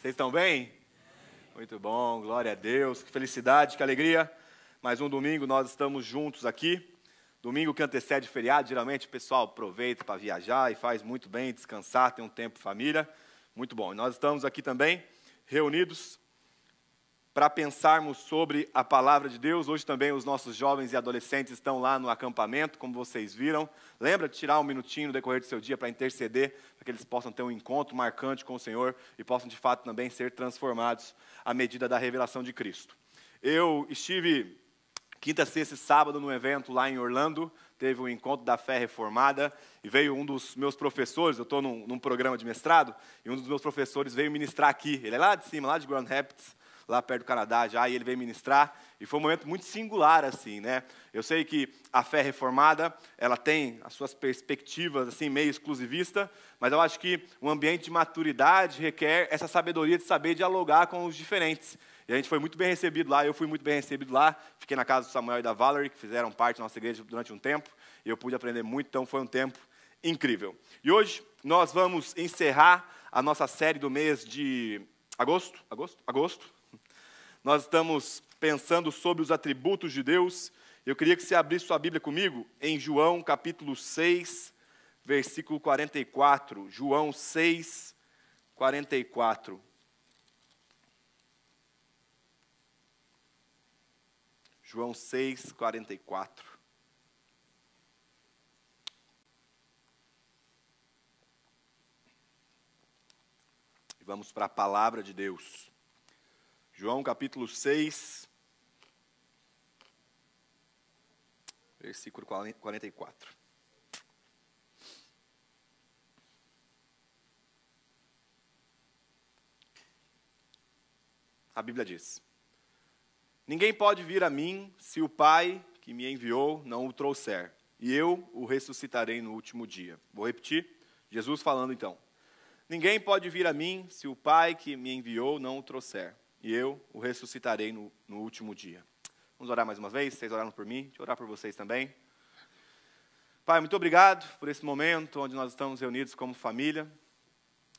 Vocês estão bem? Muito bom, glória a Deus, que felicidade, que alegria. Mais um domingo nós estamos juntos aqui. Domingo que antecede feriado, geralmente o pessoal aproveita para viajar e faz muito bem, descansar, ter um tempo família. Muito bom. E nós estamos aqui também reunidos para pensarmos sobre a palavra de Deus. Hoje também os nossos jovens e adolescentes estão lá no acampamento, como vocês viram. Lembra de tirar um minutinho no decorrer do seu dia para interceder, para que eles possam ter um encontro marcante com o Senhor e possam, de fato, também ser transformados à medida da revelação de Cristo. Eu estive quinta, sexta e sábado no evento lá em Orlando, teve um encontro da fé reformada, e veio um dos meus professores, eu estou num programa de mestrado, e um dos meus professores veio ministrar aqui. Ele é lá de cima, lá de Grand Rapids, lá perto do Canadá já, e ele veio ministrar, e foi um momento muito singular, assim, né? Eu sei que a fé reformada, ela tem as suas perspectivas, assim, meio exclusivista, mas eu acho que um ambiente de maturidade requer essa sabedoria de saber dialogar com os diferentes. E a gente foi muito bem recebido lá, eu fui muito bem recebido lá, fiquei na casa do Samuel e da Valerie, que fizeram parte da nossa igreja durante um tempo, e eu pude aprender muito, então foi um tempo incrível. E hoje nós vamos encerrar a nossa série do mês de agosto. Nós estamos pensando sobre os atributos de Deus. Eu queria que você abrisse sua Bíblia comigo em João capítulo 6, versículo 44. João 6, 44. João 6, 44. E vamos para a palavra de Deus. João capítulo 6, versículo 44. A Bíblia diz: ninguém pode vir a mim se o Pai que me enviou não o trouxer, e eu o ressuscitarei no último dia. Vou repetir, Jesus falando então. Ninguém pode vir a mim se o Pai que me enviou não o trouxer, e eu o ressuscitarei no último dia. Vamos orar mais uma vez? Vocês oraram por mim? Deixa eu orar por vocês também. Pai, muito obrigado por esse momento onde nós estamos reunidos como família,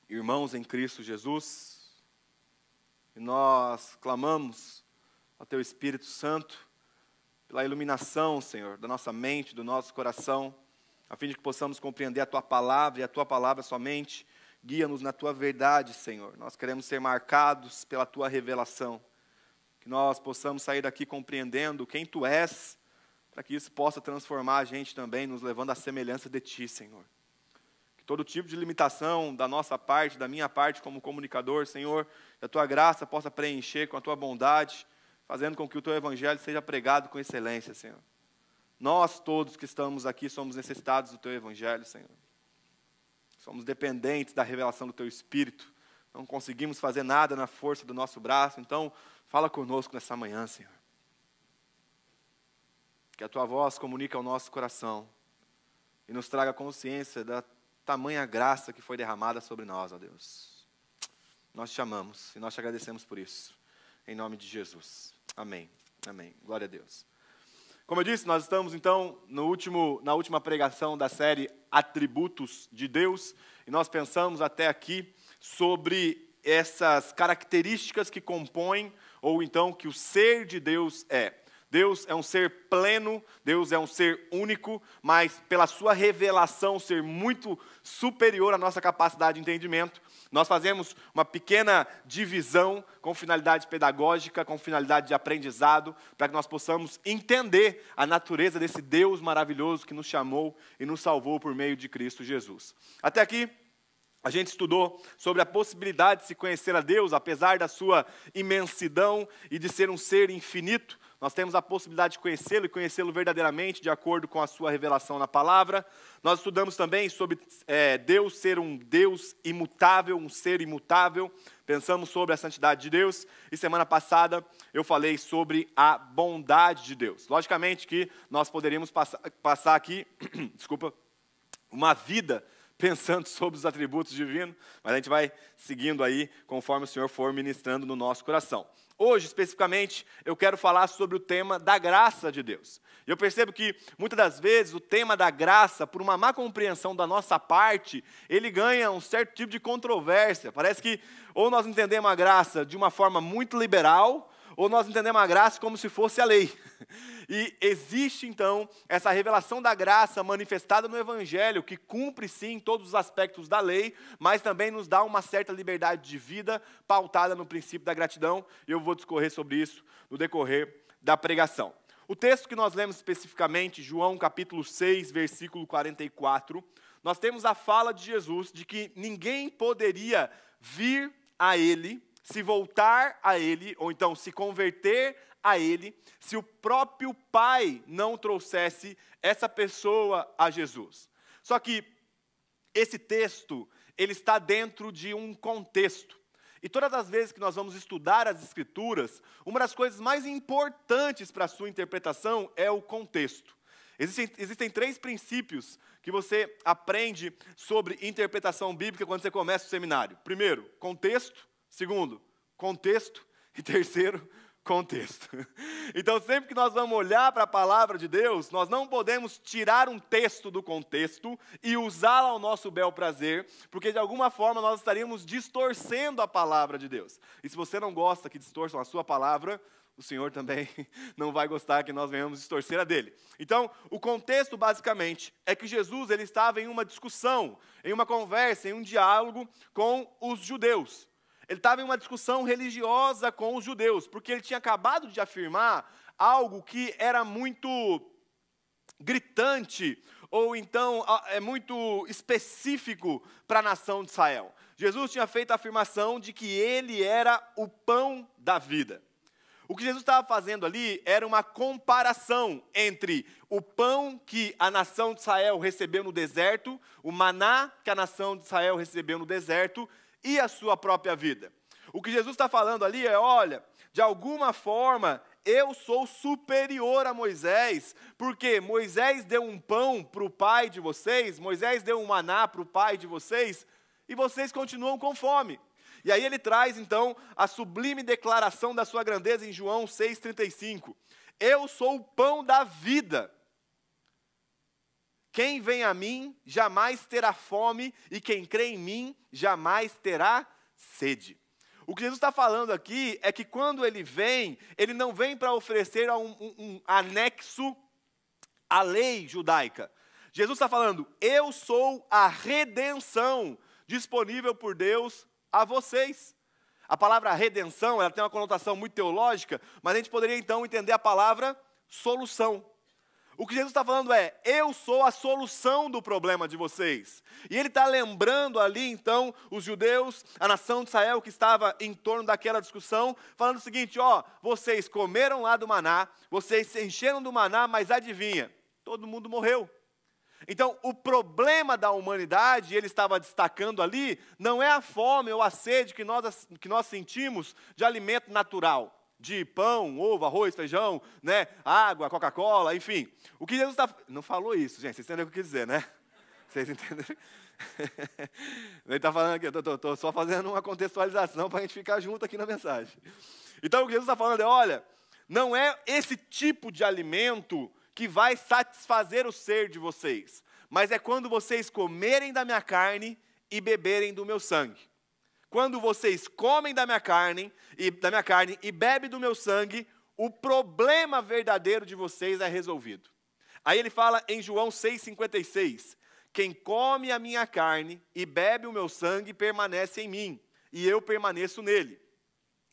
irmãos em Cristo Jesus. E nós clamamos ao Teu Espírito Santo pela iluminação, Senhor, da nossa mente, do nosso coração, a fim de que possamos compreender a Tua palavra, e a Tua palavra somente guia-nos na Tua verdade, Senhor. Nós queremos ser marcados pela Tua revelação. Que nós possamos sair daqui compreendendo quem Tu és, para que isso possa transformar a gente também, nos levando à semelhança de Ti, Senhor. Que todo tipo de limitação da nossa parte, da minha parte como comunicador, Senhor, que a Tua graça possa preencher com a Tua bondade, fazendo com que o Teu Evangelho seja pregado com excelência, Senhor. Nós todos que estamos aqui somos necessitados do Teu Evangelho, Senhor. Somos dependentes da revelação do Teu Espírito. Não conseguimos fazer nada na força do nosso braço. Então, fala conosco nessa manhã, Senhor. Que a Tua voz comunique ao nosso coração e nos traga consciência da tamanha graça que foi derramada sobre nós, ó Deus. Nós te amamos e nós te agradecemos por isso. Em nome de Jesus. Amém. Amém. Glória a Deus. Como eu disse, nós estamos, então, na última pregação da série Atributos de Deus, e nós pensamos até aqui sobre essas características que compõem, ou então que o ser de Deus é. Deus é um ser pleno, Deus é um ser único, mas pela sua revelação ser muito superior à nossa capacidade de entendimento, nós fazemos uma pequena divisão com finalidade pedagógica, com finalidade de aprendizado, para que nós possamos entender a natureza desse Deus maravilhoso que nos chamou e nos salvou por meio de Cristo Jesus. Até aqui, a gente estudou sobre a possibilidade de se conhecer a Deus, apesar da sua imensidão e de ser um ser infinito. Nós temos a possibilidade de conhecê-lo e conhecê-lo verdadeiramente, de acordo com a sua revelação na palavra. Nós estudamos também sobre Deus ser um Deus imutável, um ser imutável. Pensamos sobre a santidade de Deus. E semana passada eu falei sobre a bondade de Deus. Logicamente que nós poderíamos passar aqui, uma vida pensando sobre os atributos divinos, mas a gente vai seguindo aí conforme o Senhor for ministrando no nosso coração. Hoje, especificamente, eu quero falar sobre o tema da graça de Deus. E eu percebo que, muitas das vezes, o tema da graça, por uma má compreensão da nossa parte, ele ganha um certo tipo de controvérsia. Parece que ou nós entendemos a graça de uma forma muito liberal, ou nós entendemos a graça como se fosse a lei. E existe, então, essa revelação da graça manifestada no Evangelho, que cumpre, sim, todos os aspectos da lei, mas também nos dá uma certa liberdade de vida, pautada no princípio da gratidão, e eu vou discorrer sobre isso no decorrer da pregação. O texto que nós lemos especificamente, João capítulo 6, versículo 44, nós temos a fala de Jesus de que ninguém poderia vir a Ele, se voltar a Ele, ou então se converter a Ele, se o próprio Pai não trouxesse essa pessoa a Jesus. Só que esse texto, ele está dentro de um contexto. E todas as vezes que nós vamos estudar as Escrituras, uma das coisas mais importantes para a sua interpretação é o contexto. Existem 3 princípios que você aprende sobre interpretação bíblica quando você começa o seminário. Primeiro, contexto. Segundo, contexto. E terceiro, contexto. Então, sempre que nós vamos olhar para a palavra de Deus, nós não podemos tirar um texto do contexto e usá-lo ao nosso bel prazer, porque de alguma forma nós estaríamos distorcendo a palavra de Deus. E se você não gosta que distorçam a sua palavra, o Senhor também não vai gostar que nós venhamos distorcer a dele. Então, o contexto, basicamente, é que Jesus ele estava em uma discussão, em uma conversa, em um diálogo com os judeus. Ele estava em uma discussão religiosa com os judeus, porque ele tinha acabado de afirmar algo que era muito gritante, ou então é muito específico para a nação de Israel. Jesus tinha feito a afirmação de que ele era o pão da vida. O que Jesus estava fazendo ali era uma comparação entre o pão que a nação de Israel recebeu no deserto, o maná que a nação de Israel recebeu no deserto, e a sua própria vida. O que Jesus está falando ali é, olha, de alguma forma, eu sou superior a Moisés, porque Moisés deu um pão para o pai de vocês, Moisés deu um maná para o pai de vocês, e vocês continuam com fome. E aí ele traz, então, a sublime declaração da sua grandeza em João 6,35. Eu sou o pão da vida. Quem vem a mim jamais terá fome, e quem crê em mim jamais terá sede. O que Jesus está falando aqui é que quando ele não vem para oferecer um anexo à lei judaica. Jesus está falando, eu sou a redenção disponível por Deus a vocês. A palavra redenção, ela tem uma conotação muito teológica, mas a gente poderia então entender a palavra solução. O que Jesus está falando é, eu sou a solução do problema de vocês. E ele está lembrando ali, então, os judeus, a nação de Israel que estava em torno daquela discussão, falando o seguinte, ó, vocês comeram lá do maná, vocês se encheram do maná, mas adivinha, todo mundo morreu. Então, o problema da humanidade, ele estava destacando ali, não é a fome ou a sede que nós sentimos de alimento natural. De pão, ovo, arroz, feijão, né, água, Coca-Cola, enfim. O que Jesus está... Não falou isso, gente, vocês entenderam o que eu quis dizer, né? Vocês entenderam? Ele está falando aqui, eu estou só fazendo uma contextualização para a gente ficar junto aqui na mensagem. Então, o que Jesus está falando é, olha, não é esse tipo de alimento que vai satisfazer o ser de vocês, mas é quando vocês comerem da minha carne e beberem do meu sangue. Quando vocês comem da minha carne e bebem do meu sangue, o problema verdadeiro de vocês é resolvido. Aí ele fala em João 6,56, quem come a minha carne e bebe o meu sangue permanece em mim, e eu permaneço nele.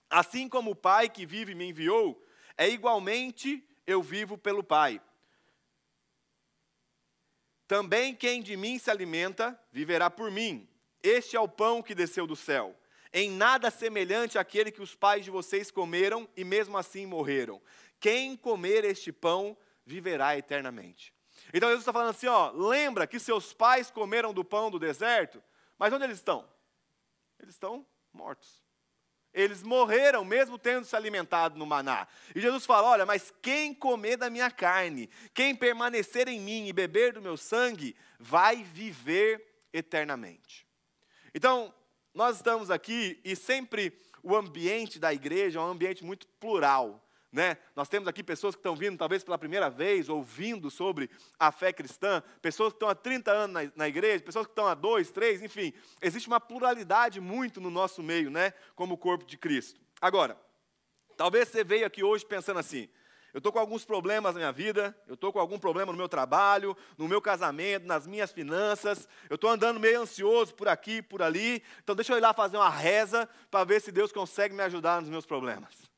Assim como o Pai que vive e me enviou, é igualmente eu vivo pelo Pai. Também quem de mim se alimenta, viverá por mim. Este é o pão que desceu do céu. Em nada semelhante àquele que os pais de vocês comeram e mesmo assim morreram. Quem comer este pão, viverá eternamente. Então Jesus está falando assim, ó, lembra que seus pais comeram do pão do deserto? Mas onde eles estão? Eles estão mortos. Eles morreram mesmo tendo se alimentado no maná. E Jesus fala, olha, mas quem comer da minha carne, quem permanecer em mim e beber do meu sangue, vai viver eternamente. Então, nós estamos aqui e sempre o ambiente da igreja é um ambiente muito plural, né? Nós temos aqui pessoas que estão vindo talvez pela primeira vez, ouvindo sobre a fé cristã, pessoas que estão há 30 anos na igreja, pessoas que estão há 2, 3, enfim. Existe uma pluralidade muito no nosso meio, né? Como o corpo de Cristo. Agora, talvez você veio aqui hoje pensando assim, eu estou com alguns problemas na minha vida, eu estou com algum problema no meu trabalho, no meu casamento, nas minhas finanças, eu estou andando meio ansioso por aqui, por ali, então deixa eu ir lá fazer uma reza para ver se Deus consegue me ajudar nos meus problemas.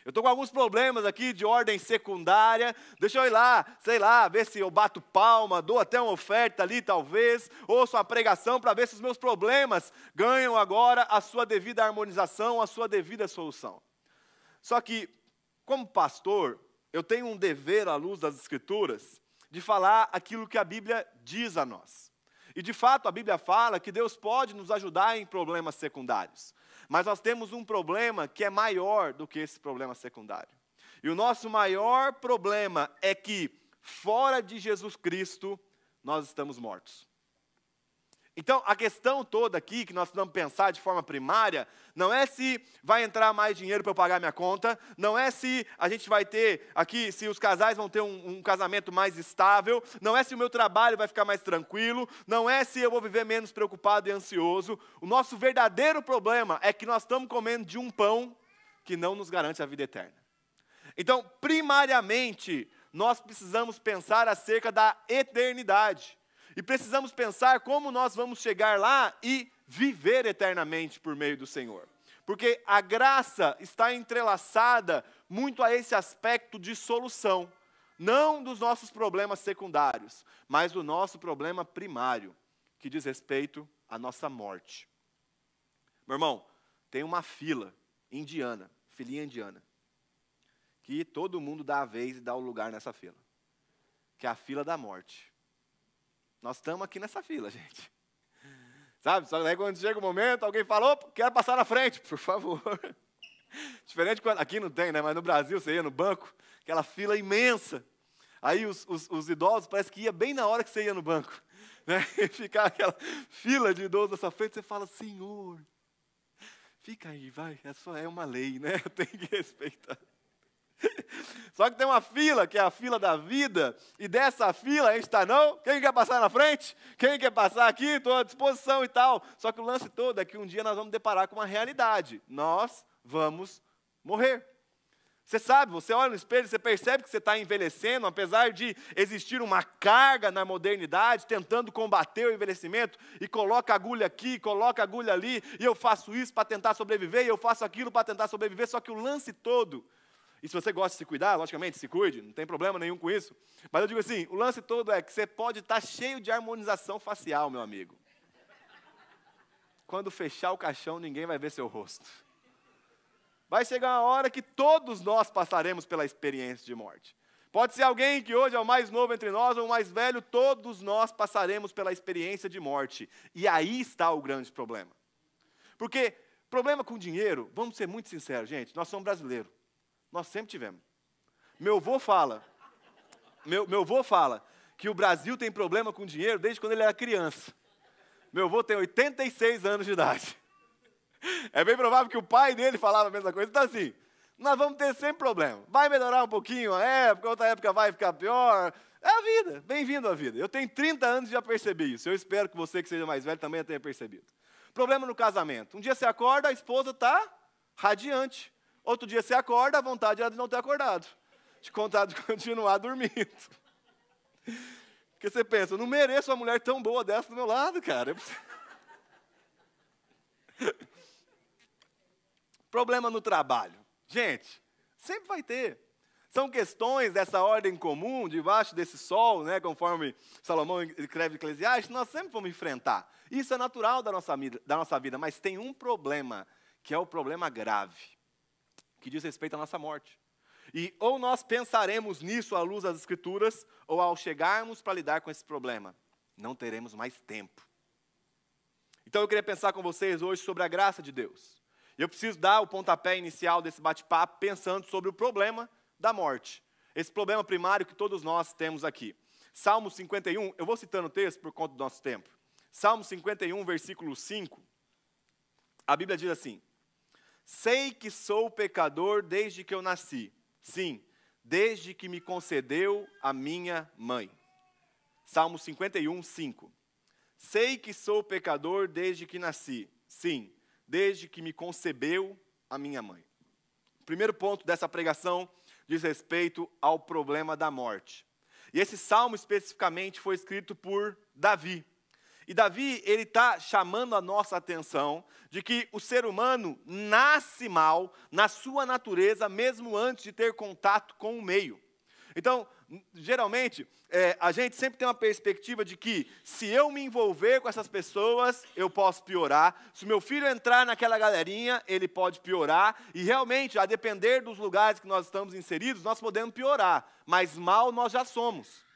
Eu estou com alguns problemas aqui de ordem secundária, deixa eu ir lá, sei lá, ver se eu bato palma, dou até uma oferta ali talvez, ouço uma pregação para ver se os meus problemas ganham agora a sua devida harmonização, a sua devida solução. Só que, como pastor, eu tenho um dever à luz das Escrituras de falar aquilo que a Bíblia diz a nós. E de fato a Bíblia fala que Deus pode nos ajudar em problemas secundários. Mas nós temos um problema que é maior do que esse problema secundário. E o nosso maior problema é que, fora de Jesus Cristo, nós estamos mortos. Então, a questão toda aqui, que nós precisamos pensar de forma primária, não é se vai entrar mais dinheiro para eu pagar minha conta, não é se a gente vai ter aqui, se os casais vão ter um casamento mais estável, não é se o meu trabalho vai ficar mais tranquilo, não é se eu vou viver menos preocupado e ansioso. O nosso verdadeiro problema é que nós estamos comendo de um pão que não nos garante a vida eterna. Então, primariamente, nós precisamos pensar acerca da eternidade. E precisamos pensar como nós vamos chegar lá e viver eternamente por meio do Senhor. Porque a graça está entrelaçada muito a esse aspecto de solução. Não dos nossos problemas secundários, mas do nosso problema primário, que diz respeito à nossa morte. Meu irmão, tem uma fila indiana, filinha indiana, que todo mundo dá a vez e dá o lugar nessa fila, que é a fila da morte. Nós estamos aqui nessa fila, gente. Sabe, só daí quando chega o momento, alguém fala, opa, quero passar na frente, por favor. Diferente quando, aqui não tem, né? Mas no Brasil você ia no banco, aquela fila imensa. Aí os idosos parece que ia bem na hora que você ia no banco. Né? E ficar aquela fila de idosos na sua frente, você fala, Senhor, fica aí, vai, é uma lei, né? Eu tenho que respeitar. Só que tem uma fila, que é a fila da vida, e dessa fila a gente está, não? Quem quer passar na frente? Quem quer passar aqui? Estou à disposição e tal. Só que o lance todo é que um dia nós vamos deparar com uma realidade. Nós vamos morrer. Você sabe, você olha no espelho, você percebe que você está envelhecendo, apesar de existir uma carga na modernidade, tentando combater o envelhecimento, e coloca agulha aqui, coloca agulha ali, e eu faço isso para tentar sobreviver, e eu faço aquilo para tentar sobreviver, só que o lance todo, e se você gosta de se cuidar, logicamente, se cuide, não tem problema nenhum com isso. Mas eu digo assim, o lance todo é que você pode estar cheio de harmonização facial, meu amigo. Quando fechar o caixão, ninguém vai ver seu rosto. Vai chegar uma hora que todos nós passaremos pela experiência de morte. Pode ser alguém que hoje é o mais novo entre nós ou o mais velho, todos nós passaremos pela experiência de morte. E aí está o grande problema. Porque problema com dinheiro, vamos ser muito sinceros, gente, nós somos brasileiros. Nós sempre tivemos. Meu avô fala que o Brasil tem problema com dinheiro desde quando ele era criança. Meu avô tem 86 anos de idade. É bem provável que o pai dele falava a mesma coisa. Então assim, nós vamos ter sempre problema. Vai melhorar um pouquinho a época, outra época vai ficar pior. É a vida, bem-vindo à vida. Eu tenho 30 anos e já percebi isso. Eu espero que você que seja mais velho também tenha percebido. Problema no casamento. Um dia você acorda, a esposa está radiante. Outro dia você acorda, a vontade é de não ter acordado. De contar de continuar dormindo. Porque você pensa, eu não mereço uma mulher tão boa dessa do meu lado, cara. Problema no trabalho. Gente, sempre vai ter. São questões dessa ordem comum, debaixo desse sol, né, conforme Salomão escreve em Eclesiastes, nós sempre vamos enfrentar. Isso é natural da nossa vida, mas tem um problema, que é o problema grave, que diz respeito à nossa morte. E ou nós pensaremos nisso à luz das Escrituras, ou ao chegarmos para lidar com esse problema, não teremos mais tempo. Então eu queria pensar com vocês hoje sobre a graça de Deus. Eu preciso dar o pontapé inicial desse bate-papo pensando sobre o problema da morte. Esse problema primário que todos nós temos aqui. Salmo 51, eu vou citando o texto por conta do nosso tempo. Salmo 51, versículo 5, a Bíblia diz assim: Sei que sou pecador desde que eu nasci. Sim, desde que me concedeu a minha mãe. Salmo 51, 5. Sei que sou pecador desde que nasci. Sim, desde que me concebeu a minha mãe. O primeiro ponto dessa pregação diz respeito ao problema da morte. E esse salmo especificamente foi escrito por Davi. E Davi, ele está chamando a nossa atenção de que o ser humano nasce mal na sua natureza, mesmo antes de ter contato com o meio. Então, geralmente, a gente sempre tem uma perspectiva de que se eu me envolver com essas pessoas, eu posso piorar. Se o meu filho entrar naquela galerinha, ele pode piorar. E realmente, a depender dos lugares que nós estamos inseridos, nós podemos piorar. Mas mal nós já somos.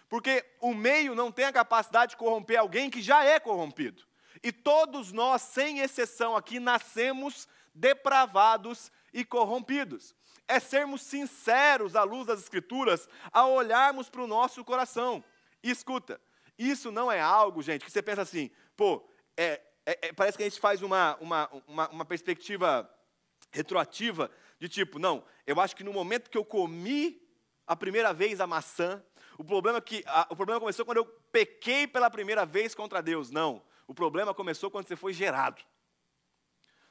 Porque o meio não tem a capacidade de corromper alguém que já é corrompido. E todos nós, sem exceção aqui, nascemos depravados e corrompidos. É sermos sinceros à luz das Escrituras, ao olharmos para o nosso coração. E escuta, isso não é algo, gente, que você pensa assim, parece que a gente faz uma perspectiva retroativa, de tipo, não, eu acho que no momento que eu comi a primeira vez a maçã, o problema começou quando eu pequei pela primeira vez contra Deus. Não, o problema começou quando você foi gerado.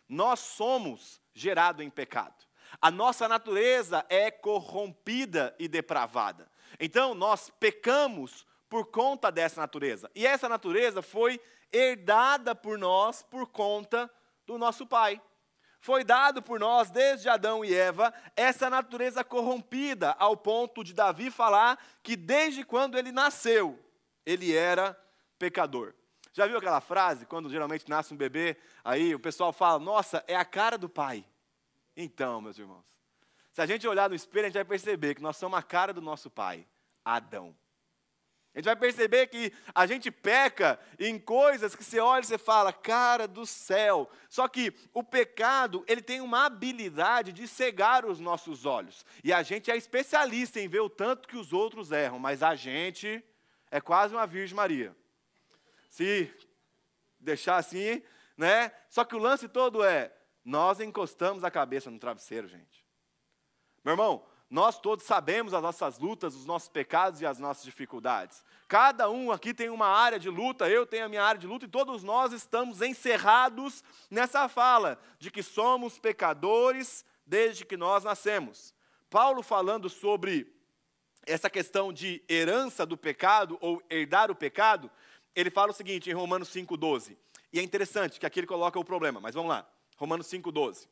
Nós somos gerados em pecado. A nossa natureza é corrompida e depravada. Então, nós pecamos por conta dessa natureza. E essa natureza foi herdada por nós por conta do nosso pai. Foi dado por nós, desde Adão e Eva, essa natureza corrompida, ao ponto de Davi falar que desde quando ele nasceu, ele era pecador. Já viu aquela frase, quando geralmente nasce um bebê, aí o pessoal fala, nossa, é a cara do pai. Então, meus irmãos, se a gente olhar no espelho, a gente vai perceber que nós somos a cara do nosso pai, Adão. A gente vai perceber que a gente peca em coisas que você olha e você fala, cara do céu. Só que o pecado, ele tem uma habilidade de cegar os nossos olhos. E a gente é especialista em ver o tanto que os outros erram, mas a gente é quase uma Virgem Maria. Se deixar assim, né? Só que o lance todo é, nós encostamos a cabeça no travesseiro, gente. Meu irmão, nós todos sabemos as nossas lutas, os nossos pecados e as nossas dificuldades. Cada um aqui tem uma área de luta, eu tenho a minha área de luta, e todos nós estamos encerrados nessa fala de que somos pecadores desde que nós nascemos. Paulo, falando sobre essa questão de herança do pecado, ou herdar o pecado, ele fala o seguinte em Romanos 5,12. E é interessante que aqui ele coloca o problema, mas vamos lá. Romanos 5,12.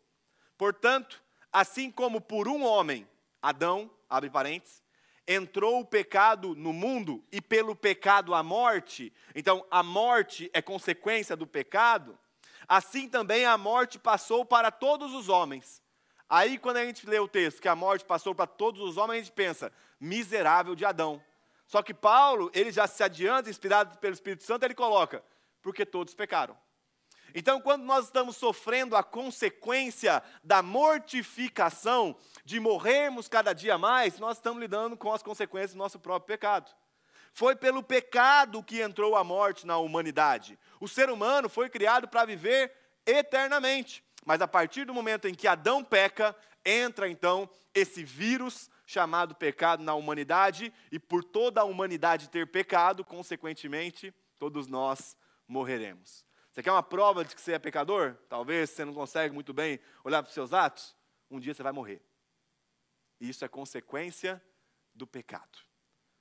Portanto, assim como por um homem, Adão, abre parênteses, entrou o pecado no mundo e pelo pecado a morte, então a morte é consequência do pecado, assim também a morte passou para todos os homens. Aí quando a gente lê o texto que a morte passou para todos os homens, a gente pensa, miserável de Adão. Só que Paulo, ele já se adianta, inspirado pelo Espírito Santo, ele coloca, porque todos pecaram. Então, quando nós estamos sofrendo a consequência da mortificação, de morrermos cada dia mais, nós estamos lidando com as consequências do nosso próprio pecado. Foi pelo pecado que entrou a morte na humanidade. O ser humano foi criado para viver eternamente. Mas a partir do momento em que Adão peca, entra então esse vírus chamado pecado na humanidade, e por toda a humanidade ter pecado, consequentemente, todos nós morreremos. Você quer uma prova de que você é pecador? Talvez você não consegue muito bem olhar para os seus atos. Um dia você vai morrer. E isso é consequência do pecado.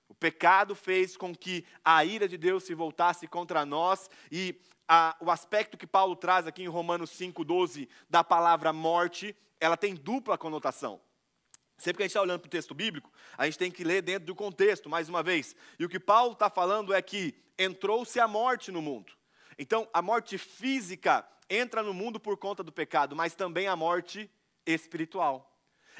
O pecado fez com que a ira de Deus se voltasse contra nós. E o aspecto que Paulo traz aqui em Romanos 5,12 da palavra morte, ela tem dupla conotação. Sempre que a gente está olhando para o texto bíblico, a gente tem que ler dentro do contexto, mais uma vez. E o que Paulo está falando é que entrou-se a morte no mundo. Então, a morte física entra no mundo por conta do pecado, mas também a morte espiritual.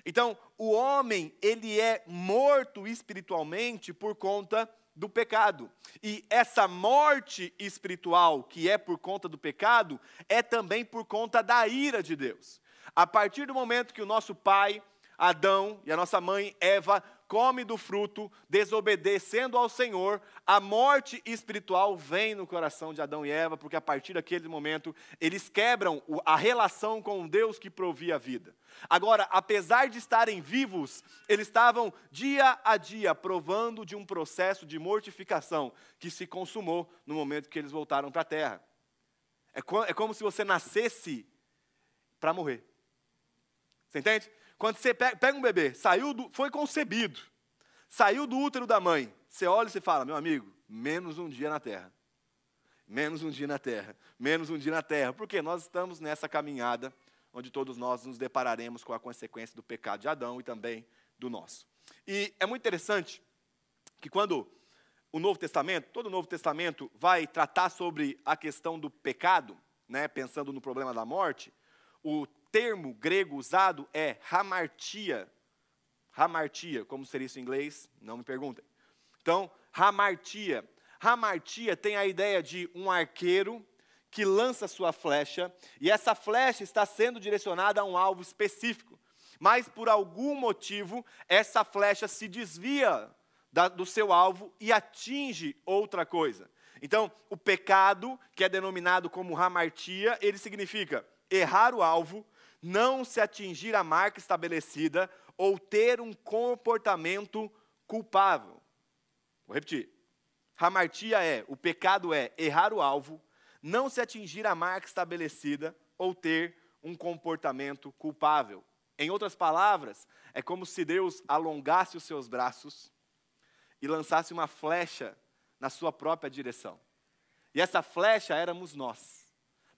Então, o homem, ele é morto espiritualmente por conta do pecado. E essa morte espiritual, que é por conta do pecado, é também por conta da ira de Deus. A partir do momento que o nosso pai, Adão, e a nossa mãe, Eva, comem do fruto, desobedecendo ao Senhor, a morte espiritual vem no coração de Adão e Eva, porque a partir daquele momento eles quebram a relação com o Deus que provia a vida. Agora, apesar de estarem vivos, eles estavam dia a dia provando de um processo de mortificação que se consumou no momento que eles voltaram para a terra. É como se você nascesse para morrer. Você entende? Quando você pega um bebê, foi concebido, saiu do útero da mãe, você olha e você fala, meu amigo, menos um dia na terra. Menos um dia na terra. Menos um dia na terra. Porque nós estamos nessa caminhada onde todos nós nos depararemos com a consequência do pecado de Adão e também do nosso. E é muito interessante que quando o Novo Testamento, todo o Novo Testamento vai tratar sobre a questão do pecado, né, pensando no problema da morte, o termo grego usado é hamartia. Hamartia, como seria isso em inglês? Não me perguntem. Então, hamartia. Hamartia tem a ideia de um arqueiro que lança sua flecha, e essa flecha está sendo direcionada a um alvo específico. Mas, por algum motivo, essa flecha se desvia do seu alvo e atinge outra coisa. Então, o pecado, que é denominado como hamartia, ele significa errar o alvo, não se atingir a marca estabelecida ou ter um comportamento culpável. Vou repetir. Hamartia o pecado é errar o alvo, não se atingir a marca estabelecida ou ter um comportamento culpável. Em outras palavras, é como se Deus alongasse os seus braços e lançasse uma flecha na sua própria direção. E essa flecha éramos nós.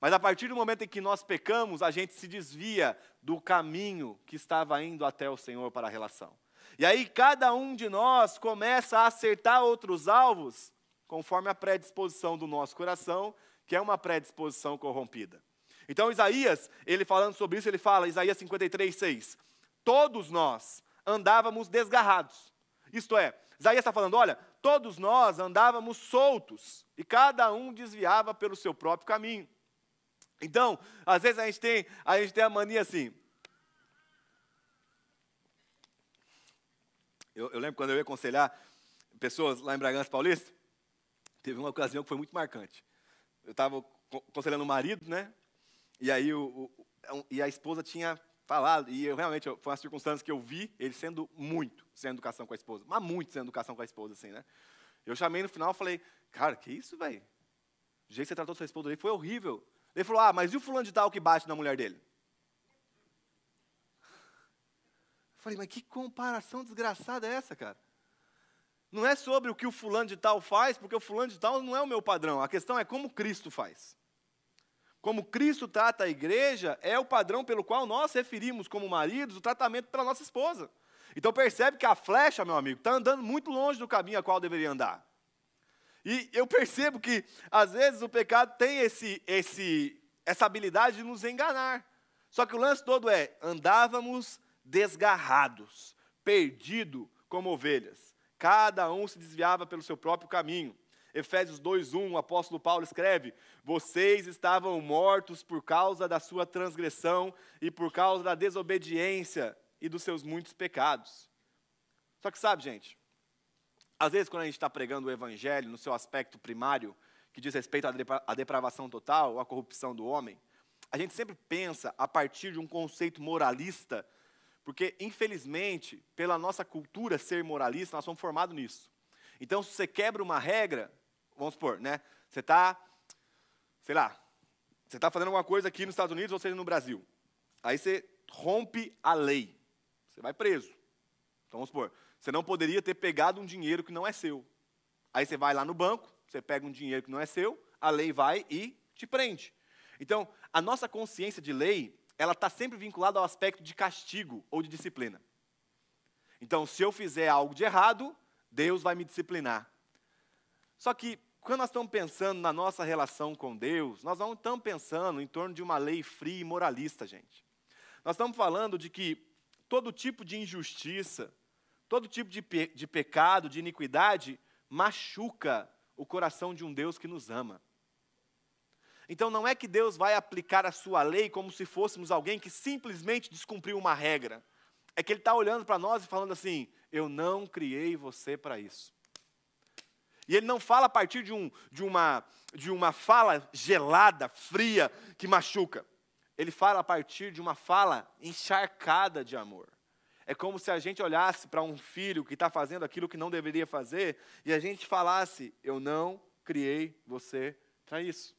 Mas a partir do momento em que nós pecamos, a gente se desvia do caminho que estava indo até o Senhor para a relação. E aí cada um de nós começa a acertar outros alvos, conforme a predisposição do nosso coração, que é uma predisposição corrompida. Então Isaías, ele falando sobre isso, ele fala, Isaías 53:6, todos nós andávamos desgarrados. Isto é, Isaías está falando, olha, todos nós andávamos soltos, e cada um desviava pelo seu próprio caminho. Então, às vezes a gente tem a mania assim. Eu lembro quando eu ia aconselhar pessoas lá em Bragança Paulista, teve uma ocasião que foi muito marcante. Eu estava aconselhando o marido, né? E aí e a esposa tinha falado, e realmente foi uma circunstância que eu vi ele sendo muito sem educação com a esposa, mas muito sem educação com a esposa, assim, né? Eu chamei no final e falei, cara, que isso, velho? O jeito que você tratou sua esposa ali foi horrível. Ele falou, mas e o fulano de tal que bate na mulher dele? Eu falei, mas que comparação desgraçada é essa, cara? Não é sobre o que o fulano de tal faz, porque o fulano de tal não é o meu padrão. A questão é como Cristo faz. Como Cristo trata a igreja, é o padrão pelo qual nós referimos como maridos o tratamento para a nossa esposa. Então percebe que a flecha, meu amigo, está andando muito longe do caminho a qual deveria andar. E eu percebo que, às vezes, o pecado tem essa habilidade de nos enganar. Só que o lance todo andávamos desgarrados, perdidos como ovelhas. Cada um se desviava pelo seu próprio caminho. Efésios 2:1, o apóstolo Paulo escreve, vocês estavam mortos por causa da sua transgressão e por causa da desobediência e dos seus muitos pecados. Só que sabe, gente, às vezes quando a gente está pregando o evangelho no seu aspecto primário, que diz respeito à depravação total, à corrupção do homem, a gente sempre pensa a partir de um conceito moralista, porque, infelizmente, pela nossa cultura ser moralista, nós somos formados nisso. Então, se você quebra uma regra, vamos supor, né? Você está, sei lá, você está fazendo alguma coisa aqui nos Estados Unidos, ou seja, no Brasil. Aí você rompe a lei. Você vai preso. Então, vamos supor, você não poderia ter pegado um dinheiro que não é seu. Aí você vai lá no banco, você pega um dinheiro que não é seu, a lei vai e te prende. Então, a nossa consciência de lei, ela está sempre vinculada ao aspecto de castigo ou de disciplina. Então, se eu fizer algo de errado, Deus vai me disciplinar. Só que, quando nós estamos pensando na nossa relação com Deus, nós não estamos pensando em torno de uma lei fria e moralista, gente. Nós estamos falando de que todo tipo de injustiça, todo tipo de pecado, de iniquidade, machuca o coração de um Deus que nos ama. Então não é que Deus vai aplicar a sua lei como se fôssemos alguém que simplesmente descumpriu uma regra. é que ele está olhando para nós e falando assim, eu não criei você para isso. E ele não fala a partir de uma fala gelada, fria, que machuca. Ele fala a partir de uma fala encharcada de amor. É como se a gente olhasse para um filho que está fazendo aquilo que não deveria fazer e a gente falasse, eu não criei você para isso.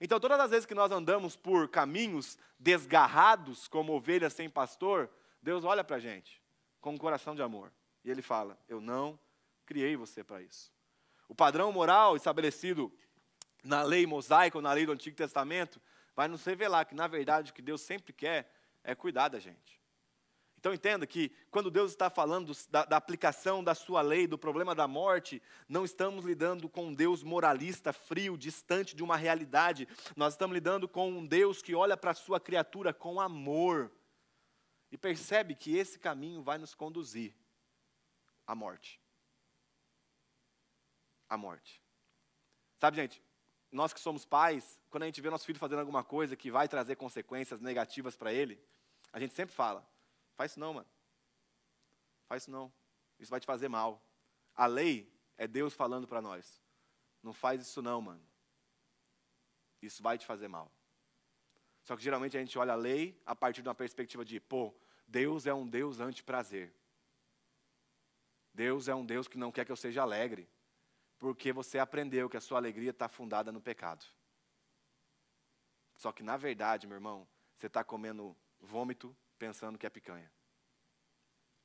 Então, todas as vezes que nós andamos por caminhos desgarrados, como ovelhas sem pastor, Deus olha para a gente com um coração de amor. E Ele fala, eu não criei você para isso. O padrão moral estabelecido na lei mosaica ou na lei do Antigo Testamento vai nos revelar que, na verdade, o que Deus sempre quer é cuidar da gente. Então entenda que quando Deus está falando da aplicação da sua lei, do problema da morte, não estamos lidando com um Deus moralista, frio, distante de uma realidade. Nós estamos lidando com um Deus que olha para a sua criatura com amor. E percebe que esse caminho vai nos conduzir à morte. À morte. Sabe, gente, nós que somos pais, quando a gente vê nosso filho fazendo alguma coisa que vai trazer consequências negativas para ele, a gente sempre fala, faz isso não, mano. Faz isso não. Isso vai te fazer mal. A lei é Deus falando para nós. Não faz isso não, mano. Isso vai te fazer mal. Só que geralmente a gente olha a lei a partir de uma perspectiva de, Deus é um Deus anti-prazer. Deus é um Deus que não quer que eu seja alegre. Porque você aprendeu que a sua alegria está fundada no pecado. Só que na verdade, meu irmão, você está comendo vômito pensando que é picanha.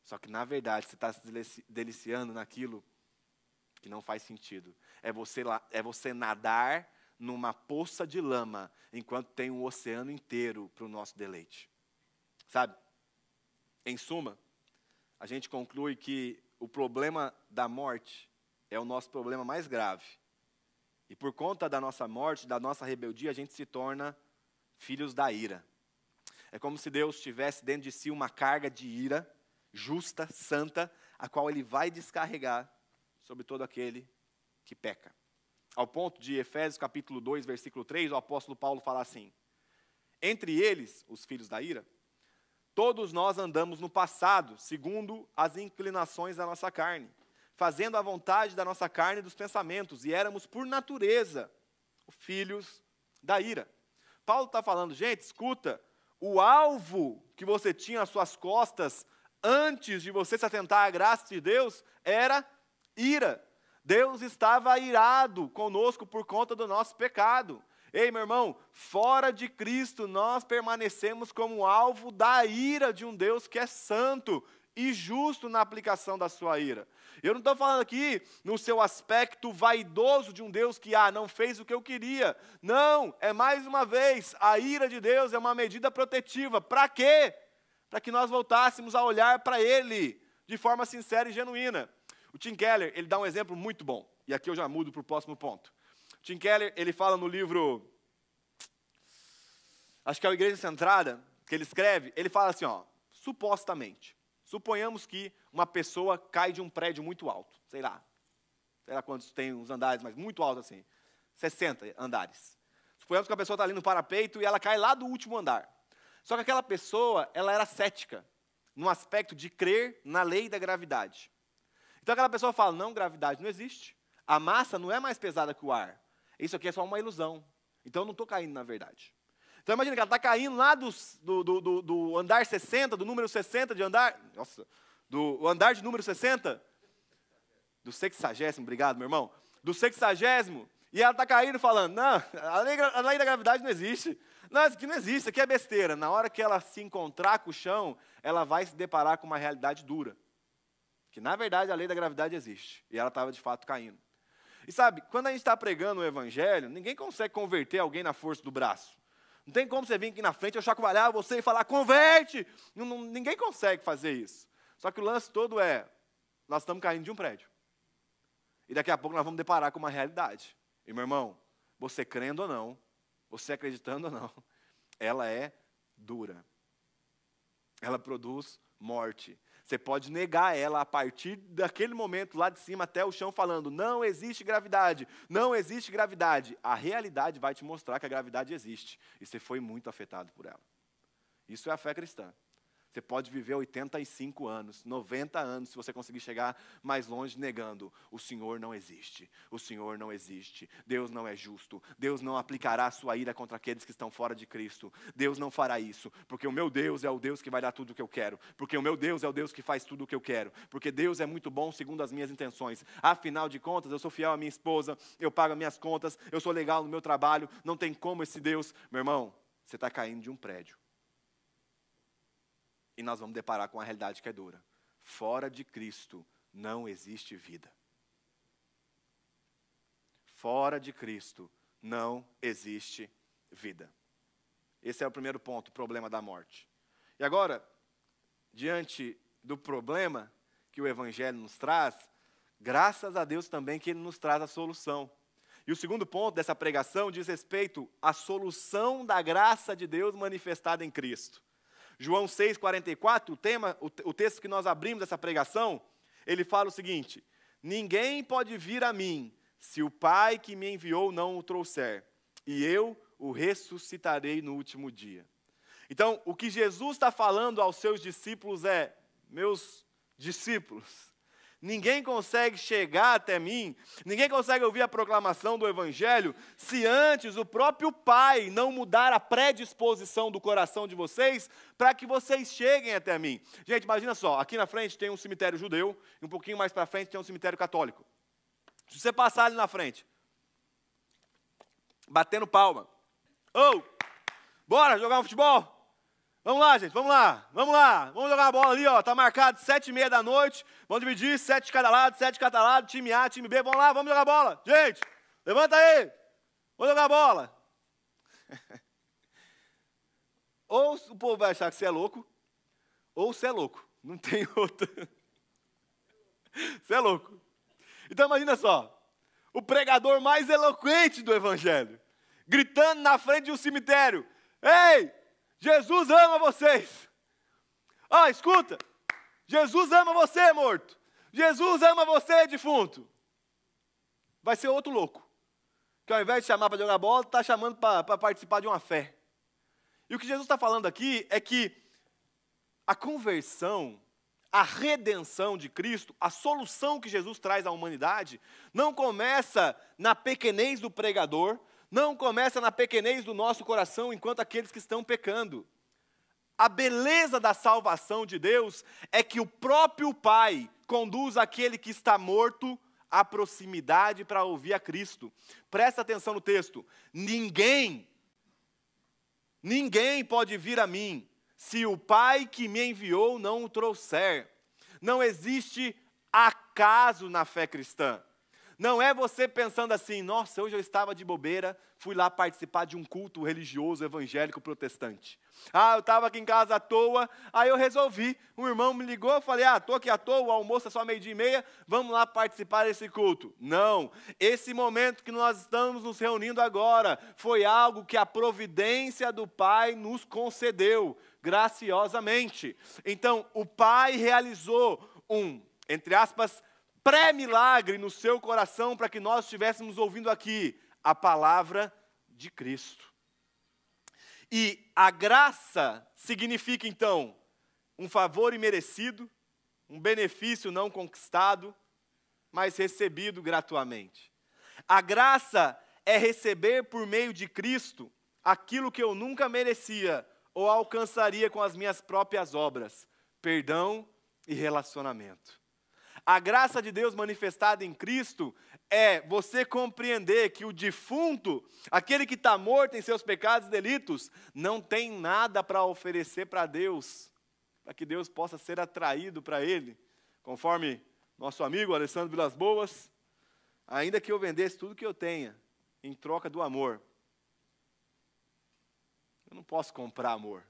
Só que na verdade você está se deliciando naquilo que não faz sentido. É você nadar numa poça de lama, enquanto tem um oceano inteiro para o nosso deleite. Sabe? Em suma, a gente conclui que o problema da morte é o nosso problema mais grave. E por conta da nossa morte, da nossa rebeldia, a gente se torna filhos da ira. É como se Deus tivesse dentro de si uma carga de ira, justa, santa, a qual Ele vai descarregar sobre todo aquele que peca. Ao ponto de Efésios capítulo 2, versículo 3, o apóstolo Paulo fala assim, entre eles, os filhos da ira, todos nós andamos no passado, segundo as inclinações da nossa carne, fazendo a vontade da nossa carne e dos pensamentos, e éramos, por natureza, filhos da ira. Paulo está falando, gente, escuta, o alvo que você tinha às suas costas, antes de você se atentar à graça de Deus, era ira. Deus estava irado conosco por conta do nosso pecado. Ei, meu irmão, fora de Cristo, nós permanecemos como alvo da ira de um Deus que é santo e justo na aplicação da sua ira. Eu não estou falando aqui no seu aspecto vaidoso de um Deus que, não fez o que eu queria. Não, é mais uma vez, a ira de Deus é uma medida protetiva. Para quê? Para que nós voltássemos a olhar para Ele de forma sincera e genuína. O Tim Keller, ele dá um exemplo muito bom. E aqui eu já mudo para o próximo ponto. O Tim Keller, ele fala no livro, acho que é o Igreja Centrada, que ele escreve, ele fala assim, supostamente, suponhamos que uma pessoa cai de um prédio muito alto, sei lá quantos tem os andares, mas muito alto assim, 60 andares. Suponhamos que a pessoa está ali no parapeito e ela cai lá do último andar. Só que aquela pessoa, ela era cética, no aspecto de crer na lei da gravidade. Então aquela pessoa fala, não, gravidade não existe. A massa não é mais pesada que o ar. Isso aqui é só uma ilusão. Então eu não estou caindo na verdade. Então imagina que ela está caindo lá do andar 60, do número 60 de andar. Nossa, do andar de número 60. Do 60º, obrigado, meu irmão. Do 60º. E ela está caindo falando, não, a lei da gravidade não existe. Não, isso aqui não existe, isso aqui é besteira. Na hora que ela se encontrar com o chão, ela vai se deparar com uma realidade dura. Que na verdade a lei da gravidade existe. E ela estava de fato caindo. E sabe, quando a gente está pregando o evangelho, ninguém consegue converter alguém na força do braço. Não tem como você vir aqui na frente, eu chacoalhar você e falar, converte! Ninguém consegue fazer isso. Só que o lance todo é, nós estamos caindo de um prédio. E daqui a pouco nós vamos deparar com uma realidade. E meu irmão, você crendo ou não, você acreditando ou não, ela é dura. Ela produz morte. Você pode negar ela a partir daquele momento lá de cima até o chão falando, não existe gravidade, não existe gravidade. A realidade vai te mostrar que a gravidade existe. E você foi muito afetado por ela. Isso é a fé cristã. Você pode viver 85 anos, 90 anos, se você conseguir chegar mais longe negando. O Senhor não existe, o Senhor não existe, Deus não é justo, Deus não aplicará a sua ira contra aqueles que estão fora de Cristo. Deus não fará isso, porque o meu Deus é o Deus que vai dar tudo o que eu quero, porque o meu Deus é o Deus que faz tudo o que eu quero, porque Deus é muito bom segundo as minhas intenções. Afinal de contas, eu sou fiel à minha esposa, eu pago as minhas contas, eu sou legal no meu trabalho, não tem como esse Deus. Meu irmão, você está caindo de um prédio. E nós vamos deparar com a realidade que é dura. Fora de Cristo não existe vida. Fora de Cristo não existe vida. Esse é o primeiro ponto, o problema da morte. E agora, diante do problema que o Evangelho nos traz, graças a Deus também que Ele nos traz a solução. E o segundo ponto dessa pregação diz respeito à solução da graça de Deus manifestada em Cristo. João 6,44, o texto que nós abrimos essa pregação, ele fala o seguinte: ninguém pode vir a mim, se o Pai que me enviou não o trouxer, e eu o ressuscitarei no último dia. Então, o que Jesus está falando aos seus discípulos é: meus discípulos, ninguém consegue chegar até mim, ninguém consegue ouvir a proclamação do Evangelho, se antes o próprio Pai não mudar a predisposição do coração de vocês, para que vocês cheguem até mim. Gente, imagina só, aqui na frente tem um cemitério judeu, e um pouquinho mais para frente tem um cemitério católico. Se você passar ali na frente, batendo palma, bora jogar um futebol? Vamos lá, gente, vamos lá, vamos jogar a bola ali, ó, tá marcado 7h30 da noite, vamos dividir, 7 de cada lado, time A, time B, vamos lá, vamos jogar a bola. Gente, levanta aí, vamos jogar a bola. Ou o povo vai achar que você é louco, ou você é louco, não tem outra. Você é louco. Então imagina só, o pregador mais eloquente do Evangelho, gritando na frente de um cemitério: ei, Jesus ama vocês. Escuta, Jesus ama você, morto. Jesus ama você, defunto. Vai ser outro louco, que ao invés de chamar para jogar bola, está chamando para participar de uma fé. E o que Jesus está falando aqui é que a conversão, a redenção de Cristo, a solução que Jesus traz à humanidade, não começa na pequenez do pregador, não começa na pequenez do nosso coração enquanto aqueles que estão pecando. A beleza da salvação de Deus é que o próprio Pai conduz aquele que está morto à proximidade para ouvir a Cristo. Presta atenção no texto. Ninguém pode vir a mim se o Pai que me enviou não o trouxer. Não existe acaso na fé cristã. Não é você pensando assim: nossa, hoje eu estava de bobeira, fui lá participar de um culto religioso evangélico protestante. Eu estava aqui em casa à toa, aí eu resolvi, um irmão me ligou, eu falei: estou aqui à toa, o almoço é só 12h30, vamos lá participar desse culto. Não, esse momento que nós estamos nos reunindo agora, foi algo que a providência do Pai nos concedeu, graciosamente. Então, o Pai realizou entre aspas, pré-milagre no seu coração para que nós estivéssemos ouvindo aqui a palavra de Cristo. E a graça significa, então, um favor imerecido, um benefício não conquistado, mas recebido gratuitamente. A graça é receber por meio de Cristo aquilo que eu nunca merecia ou alcançaria com as minhas próprias obras: perdão e relacionamento. A graça de Deus manifestada em Cristo é você compreender que o defunto, aquele que está morto em seus pecados e delitos, não tem nada para oferecer para Deus, para que Deus possa ser atraído para Ele. Conforme nosso amigo Alessandro Vilas Boas: ainda que eu vendesse tudo que eu tenha, em troca do amor, eu não posso comprar amor.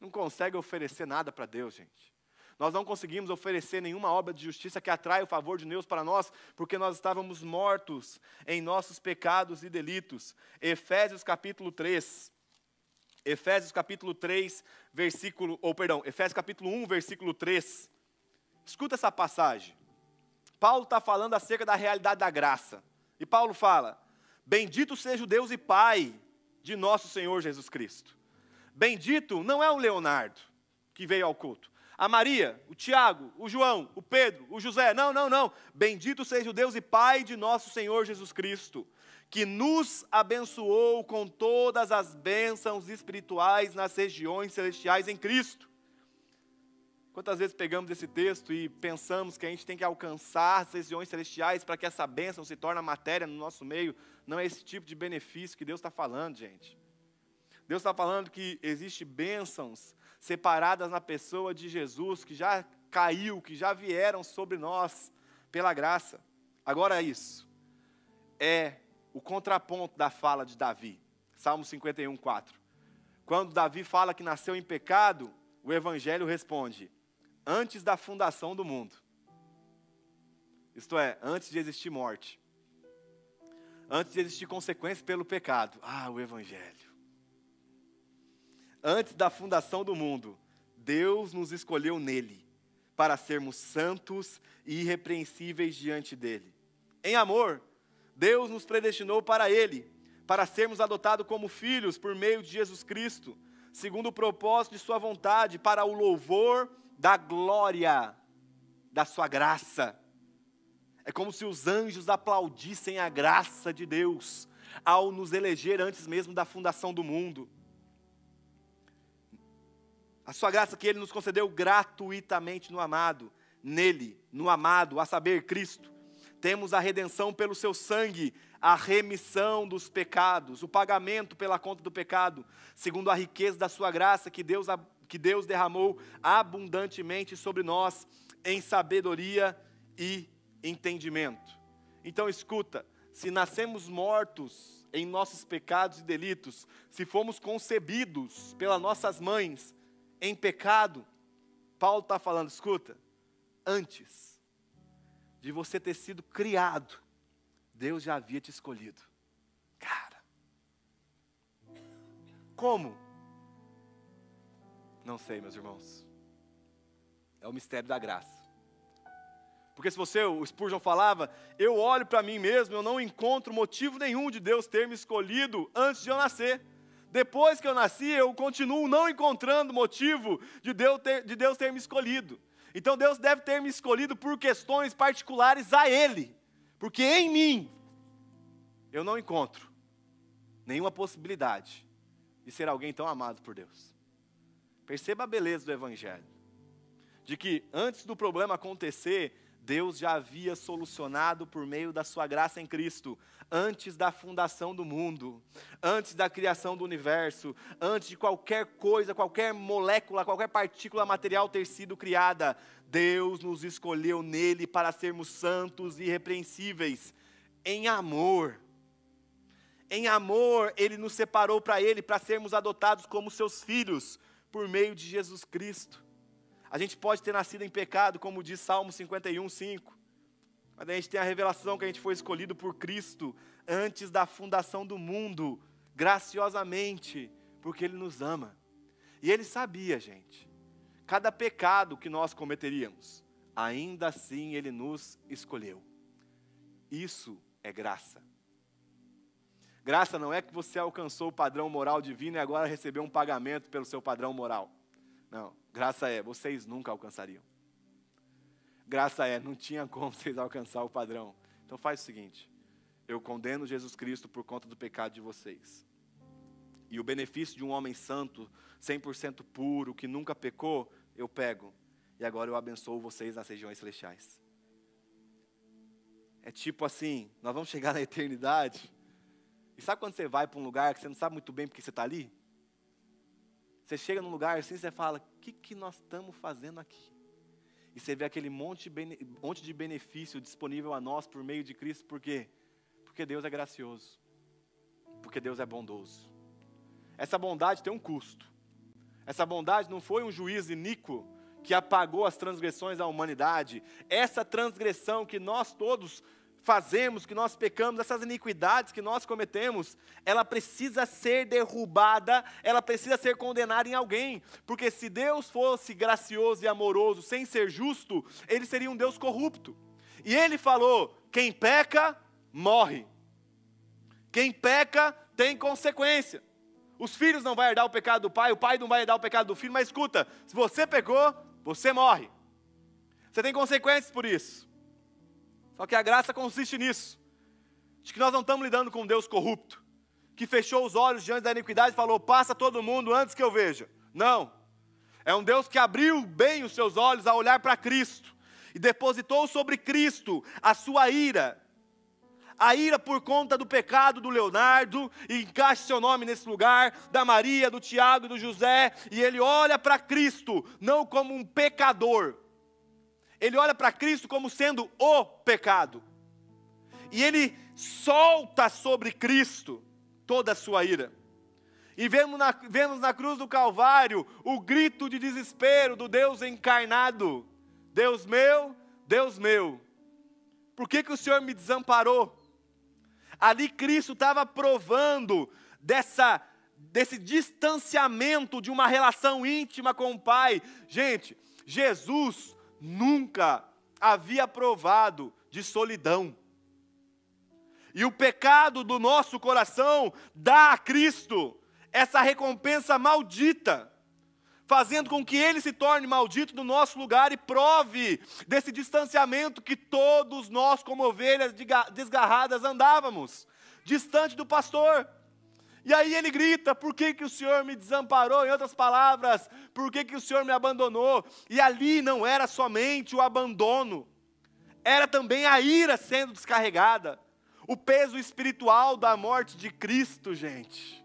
Não consegue oferecer nada para Deus, gente. Nós não conseguimos oferecer nenhuma obra de justiça que atraia o favor de Deus para nós, porque nós estávamos mortos em nossos pecados e delitos. Efésios capítulo 1, versículo 3. Escuta essa passagem. Paulo está falando acerca da realidade da graça. E Paulo fala: bendito seja o Deus e Pai de nosso Senhor Jesus Cristo. Bendito não é um Leonardo. que veio ao culto. A Maria, o Tiago, o João, o Pedro, o José. Não, não, não. Bendito seja o Deus e Pai de nosso Senhor Jesus Cristo, que nos abençoou com todas as bênçãos espirituais nas regiões celestiais em Cristo. Quantas vezes pegamos esse texto e pensamos que a gente tem que alcançar as regiões celestiais para que essa bênção se torne matéria no nosso meio? Não é esse tipo de benefício que Deus está falando, gente. Deus está falando que existem bênçãos separadas na pessoa de Jesus, que já caiu, que já vieram sobre nós pela graça. Agora isso é o contraponto da fala de Davi. Salmo 51, 4. Quando Davi fala que nasceu em pecado, o Evangelho responde: antes da fundação do mundo. Isto é, antes de existir morte. Antes de existir consequência pelo pecado. O Evangelho. Antes da fundação do mundo, Deus nos escolheu nele, para sermos santos e irrepreensíveis diante dele. Em amor, Deus nos predestinou para ele, para sermos adotados como filhos por meio de Jesus Cristo, segundo o propósito de sua vontade, para o louvor da glória da sua graça. É como se os anjos aplaudissem a graça de Deus, ao nos eleger antes mesmo da fundação do mundo. A sua graça que Ele nos concedeu gratuitamente no amado. Nele, no amado, a saber, Cristo, temos a redenção pelo seu sangue, a remissão dos pecados, o pagamento pela conta do pecado, segundo a riqueza da sua graça que Deus derramou abundantemente sobre nós, em sabedoria e entendimento. Então escuta, se nascemos mortos em nossos pecados e delitos, se fomos concebidos pelas nossas mães em pecado, Paulo está falando, escuta, antes de você ter sido criado, Deus já havia te escolhido. Cara, como? Não sei, meus irmãos. É o mistério da graça. Porque se o Spurgeon falava, eu olho para mim mesmo, eu não encontro motivo nenhum de Deus ter me escolhido antes de eu nascer. Depois que eu nasci, eu continuo não encontrando motivo de Deus ter me escolhido. Então Deus deve ter me escolhido por questões particulares a Ele. Porque em mim, eu não encontro nenhuma possibilidade de ser alguém tão amado por Deus. Perceba a beleza do Evangelho. De que antes do problema acontecer, Deus já havia solucionado por meio da sua graça em Cristo, antes da fundação do mundo, antes da criação do universo, antes de qualquer coisa, qualquer molécula, qualquer partícula material ter sido criada, Deus nos escolheu nele para sermos santos e irrepreensíveis, em amor. Em amor, Ele nos separou para Ele, para sermos adotados como seus filhos, por meio de Jesus Cristo. A gente pode ter nascido em pecado, como diz Salmo 51, 5. Mas a gente tem a revelação que a gente foi escolhido por Cristo antes da fundação do mundo, graciosamente, porque Ele nos ama. E Ele sabia, gente, cada pecado que nós cometeríamos, ainda assim Ele nos escolheu. Isso é graça. Graça não é que você alcançou o padrão moral divino e agora recebeu um pagamento pelo seu padrão moral. Não, graça é, vocês nunca alcançariam. Graça é, não tinha como vocês alcançar o padrão. Então faz o seguinte, eu condeno Jesus Cristo por conta do pecado de vocês. E o benefício de um homem santo, 100% puro, que nunca pecou, eu pego. E agora eu abençoo vocês nas regiões celestiais. É tipo assim, nós vamos chegar na eternidade. E sabe quando você vai para um lugar que você não sabe muito bem porque você está ali? Você chega num lugar assim e você fala, o que nós estamos fazendo aqui? E você vê aquele monte de benefício disponível a nós por meio de Cristo. Por quê? Porque Deus é gracioso. Porque Deus é bondoso. Essa bondade tem um custo. Essa bondade não foi um juiz iníquo que apagou as transgressões da humanidade. Essa transgressão que nós todos fazemos, que nós pecamos, essas iniquidades que nós cometemos, ela precisa ser derrubada, ela precisa ser condenada em alguém, porque se Deus fosse gracioso e amoroso, sem ser justo, Ele seria um Deus corrupto. E Ele falou, quem peca, morre. Quem peca, tem consequência. Os filhos não vão herdar o pecado do pai, o pai não vai herdar o pecado do filho, mas escuta, se você pecou, você morre. Você tem consequências por isso. Só que a graça consiste nisso, de que nós não estamos lidando com um Deus corrupto, que fechou os olhos diante da iniquidade e falou, passa todo mundo antes que eu veja. Não. É um Deus que abriu bem os seus olhos a olhar para Cristo e depositou sobre Cristo a sua ira. A ira por conta do pecado do Leonardo, e encaixe seu nome nesse lugar, da Maria, do Tiago e do José, e ele olha para Cristo não como um pecador, ele olha para Cristo como sendo o pecado, e ele solta sobre Cristo toda a sua ira. E vemos na cruz do Calvário o grito de desespero do Deus encarnado. Deus meu, por que o Senhor me desamparou? Ali Cristo estava provando desse distanciamento de uma relação íntima com o Pai. Gente, Jesus nunca havia provado de solidão. E o pecado do nosso coração dá a Cristo essa recompensa maldita, fazendo com que Ele se torne maldito no nosso lugar e prove desse distanciamento que todos nós, como ovelhas desgarradas, andávamos, distante do pastor. E aí Ele grita, por que o Senhor me desamparou? Em outras palavras, por que o Senhor me abandonou? E ali não era somente o abandono, era também a ira sendo descarregada, o peso espiritual da morte de Cristo, gente.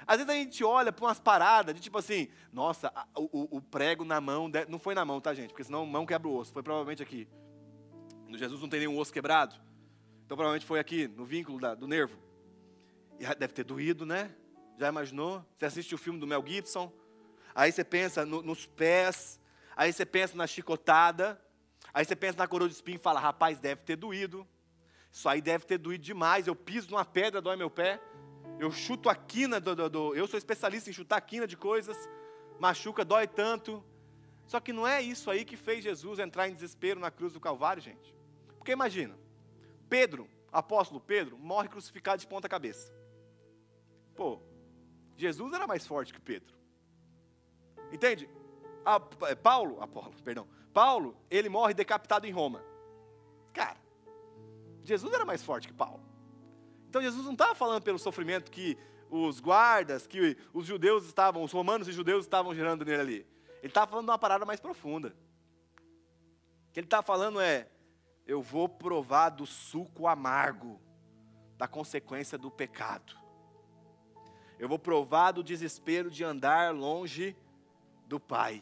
Às vezes a gente olha para umas paradas de tipo assim, nossa, o prego na mão, não foi na mão, tá gente? Porque senão mão quebra o osso, foi provavelmente aqui. No Jesus não tem nenhum osso quebrado, então provavelmente foi aqui, no vínculo do nervo. E deve ter doído, né? Já imaginou? Você assiste o filme do Mel Gibson, aí você pensa nos pés, aí você pensa na chicotada, aí você pensa na coroa de espinho e fala, rapaz, deve ter doído. Isso aí deve ter doído demais, eu piso numa pedra, dói meu pé. Eu chuto a quina, eu sou especialista em chutar a quina de coisas, machuca, dói tanto. Só que não é isso aí que fez Jesus entrar em desespero na cruz do Calvário, gente. Porque imagina, Pedro, apóstolo Pedro, morre crucificado de ponta cabeça. Pô, Jesus era mais forte que Pedro. Entende? Paulo, ele morre decapitado em Roma. Cara, Jesus era mais forte que Paulo. Então Jesus não estava falando pelo sofrimento que os guardas, que os romanos e judeus estavam gerando nele ali. Ele estava falando de uma parada mais profunda. O que ele estava falando é, eu vou provar do suco amargo, da consequência do pecado. Eu vou provar do desespero de andar longe do Pai.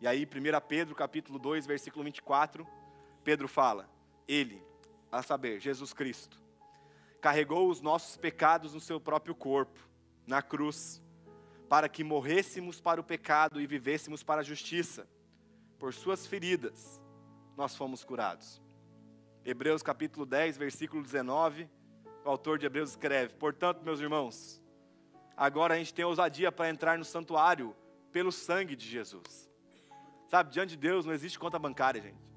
E aí, 1 Pedro, capítulo 2, versículo 24, Pedro fala, Ele, a saber, Jesus Cristo, carregou os nossos pecados no seu próprio corpo, na cruz, para que morrêssemos para o pecado e vivêssemos para a justiça. Por suas feridas, nós fomos curados. Hebreus capítulo 10, versículo 19, o autor de Hebreus escreve, portanto, meus irmãos, agora a gente tem ousadia para entrar no santuário pelo sangue de Jesus. Sabe, diante de Deus não existe conta bancária, gente.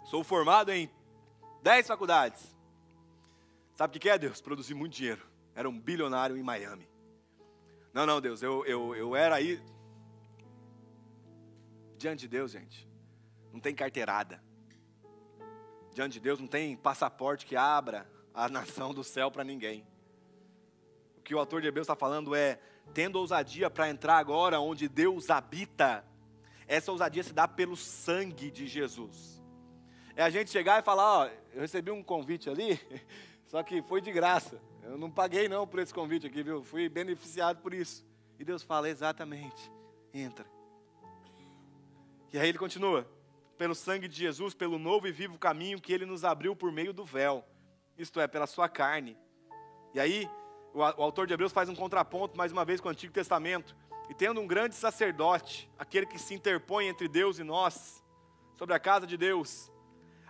Sou formado em 10 faculdades. Sabe o que é, Deus? Produzir muito dinheiro. Era um bilionário em Miami. Não, Deus, eu era aí. Diante de Deus, gente, não tem carteirada. Diante de Deus não tem passaporte que abra a nação do céu para ninguém. O que o autor de Hebreus está falando é, tendo ousadia para entrar agora onde Deus habita, essa ousadia se dá pelo sangue de Jesus. É a gente chegar e falar, ó, eu recebi um convite ali, só que foi de graça. Eu não paguei não por esse convite aqui, viu? Fui beneficiado por isso. E Deus fala, exatamente, entra. E aí ele continua, pelo sangue de Jesus, pelo novo e vivo caminho que Ele nos abriu por meio do véu, isto é, pela sua carne. E aí, o autor de Hebreus faz um contraponto, mais uma vez, com o Antigo Testamento. E tendo um grande sacerdote, aquele que se interpõe entre Deus e nós, sobre a casa de Deus,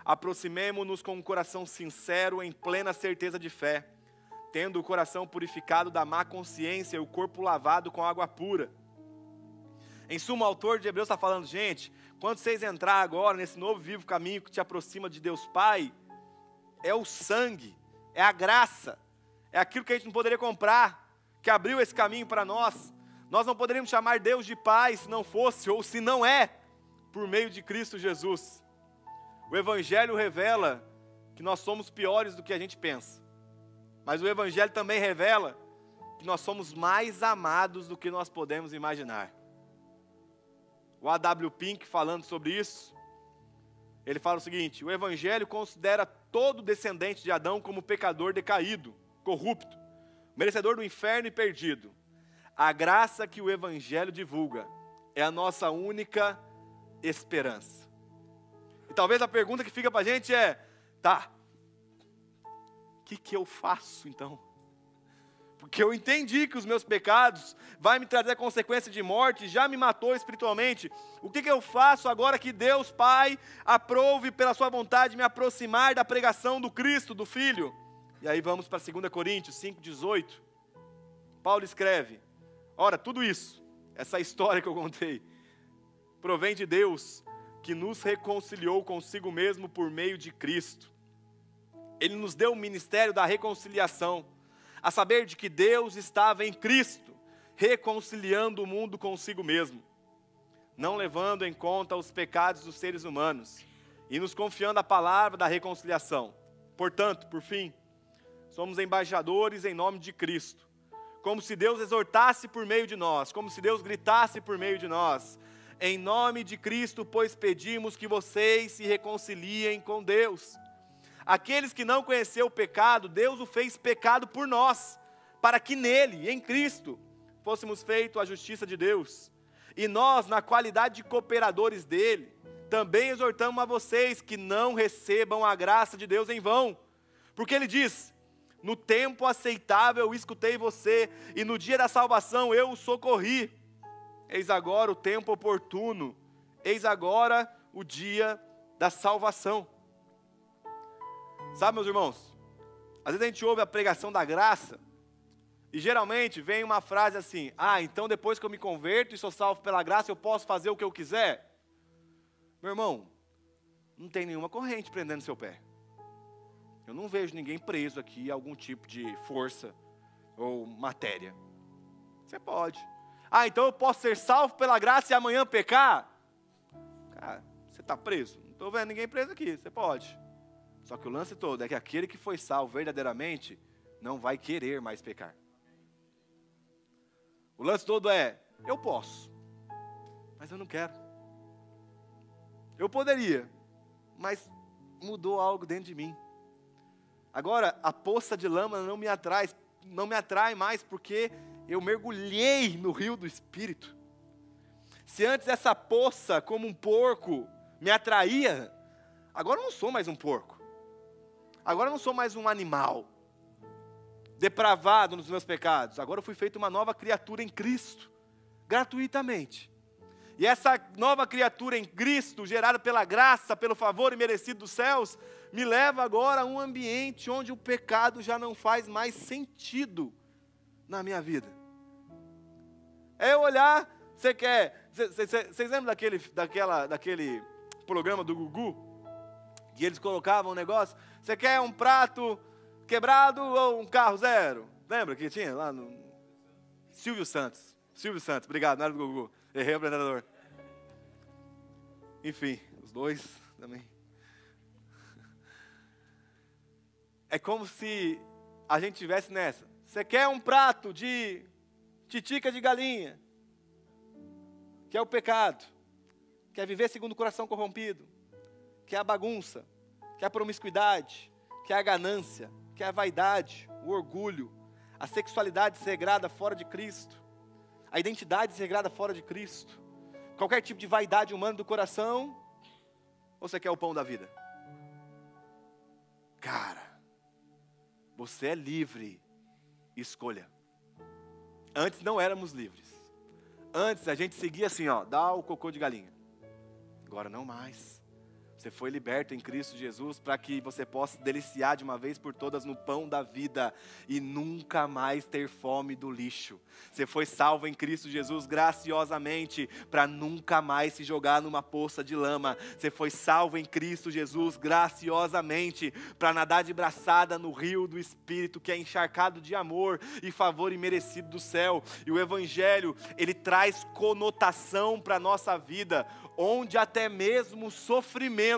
aproximemo-nos com um coração sincero, em plena certeza de fé, tendo o coração purificado da má consciência e o corpo lavado com água pura. Em suma, o autor de Hebreus está falando, gente, quando vocês entrar agora nesse novo vivo caminho que te aproxima de Deus Pai, é o sangue, é a graça, é aquilo que a gente não poderia comprar, que abriu esse caminho para nós. Nós não poderíamos chamar Deus de Pai se não fosse, ou se não é, por meio de Cristo Jesus. O Evangelho revela que nós somos piores do que a gente pensa. Mas o Evangelho também revela que nós somos mais amados do que nós podemos imaginar. O A.W. Pink, falando sobre isso, ele fala o seguinte: o Evangelho considera todo descendente de Adão como pecador decaído, corrupto, merecedor do inferno e perdido. A graça que o Evangelho divulga é a nossa única esperança. E talvez a pergunta que fica para a gente é: tá, o que eu faço então? Porque eu entendi que os meus pecados vai me trazer a consequência de morte, já me matou espiritualmente. O que eu faço agora que Deus Pai aprove pela sua vontade me aproximar da pregação do Cristo, do Filho? E aí vamos para 2 Coríntios 5,18. Paulo escreve: ora, tudo isso, essa história que eu contei, provém de Deus, que nos reconciliou consigo mesmo por meio de Cristo. Ele nos deu o ministério da reconciliação, a saber de que Deus estava em Cristo, reconciliando o mundo consigo mesmo, não levando em conta os pecados dos seres humanos, e nos confiando a palavra da reconciliação. Portanto, por fim, somos embaixadores em nome de Cristo, como se Deus exortasse por meio de nós, como se Deus gritasse por meio de nós: em nome de Cristo, pois pedimos que vocês se reconciliem com Deus. Aqueles que não conheceram o pecado, Deus o fez pecado por nós, para que nele, em Cristo, fôssemos feitos a justiça de Deus. E nós, na qualidade de cooperadores dele, também exortamos a vocês que não recebam a graça de Deus em vão. Porque ele diz: no tempo aceitável eu escutei você, e no dia da salvação eu o socorri. Eis agora o tempo oportuno, eis agora o dia da salvação. Sabe, meus irmãos, às vezes a gente ouve a pregação da graça, e geralmente vem uma frase assim: ah, então depois que eu me converto e sou salvo pela graça, eu posso fazer o que eu quiser? Meu irmão, não tem nenhuma corrente prendendo seu pé. Eu não vejo ninguém preso aqui a algum tipo de força ou matéria. Você pode. Ah, então eu posso ser salvo pela graça e amanhã pecar? Cara, você está preso. Não estou vendo ninguém preso aqui, você pode. Só que o lance todo é que aquele que foi salvo verdadeiramente não vai querer mais pecar. O lance todo é: eu posso, mas eu não quero. Eu poderia, mas mudou algo dentro de mim. Agora, a poça de lama não me atrai mais, porque eu mergulhei no rio do Espírito. Se antes essa poça, como um porco, me atraía, agora eu não sou mais um porco. Agora eu não sou mais um animal depravado nos meus pecados. Agora eu fui feito uma nova criatura em Cristo, gratuitamente. E essa nova criatura em Cristo, gerada pela graça, pelo favor imerecido dos céus, me leva agora a um ambiente onde o pecado já não faz mais sentido na minha vida. É eu olhar, vocês lembram daquele programa do Gugu? Que eles colocavam um negócio: você quer um prato quebrado ou um carro zero? Lembra que tinha lá no... Silvio Santos, obrigado, não era do Gugu, errei o apresentador. Enfim, os dois também. É como se a gente estivesse nessa: você quer um prato de titica de galinha, que é o pecado, quer viver segundo o coração corrompido, que é a bagunça, que é a promiscuidade, que é a ganância, que é a vaidade, o orgulho, a sexualidade desregrada fora de Cristo, a identidade desregrada fora de Cristo, qualquer tipo de vaidade humana do coração, ou você quer o pão da vida? Cara, você é livre, escolha. Antes não éramos livres. Antes a gente seguia assim, ó, dá o cocô de galinha. Agora não mais. Você foi liberto em Cristo Jesus para que você possa se deliciar de uma vez por todas no pão da vida e nunca mais ter fome do lixo. Você foi salvo em Cristo Jesus graciosamente para nunca mais se jogar numa poça de lama. Você foi salvo em Cristo Jesus graciosamente para nadar de braçada no rio do Espírito, que é encharcado de amor e favor imerecido do céu. E o Evangelho, ele traz conotação para a nossa vida, onde até mesmo o sofrimento,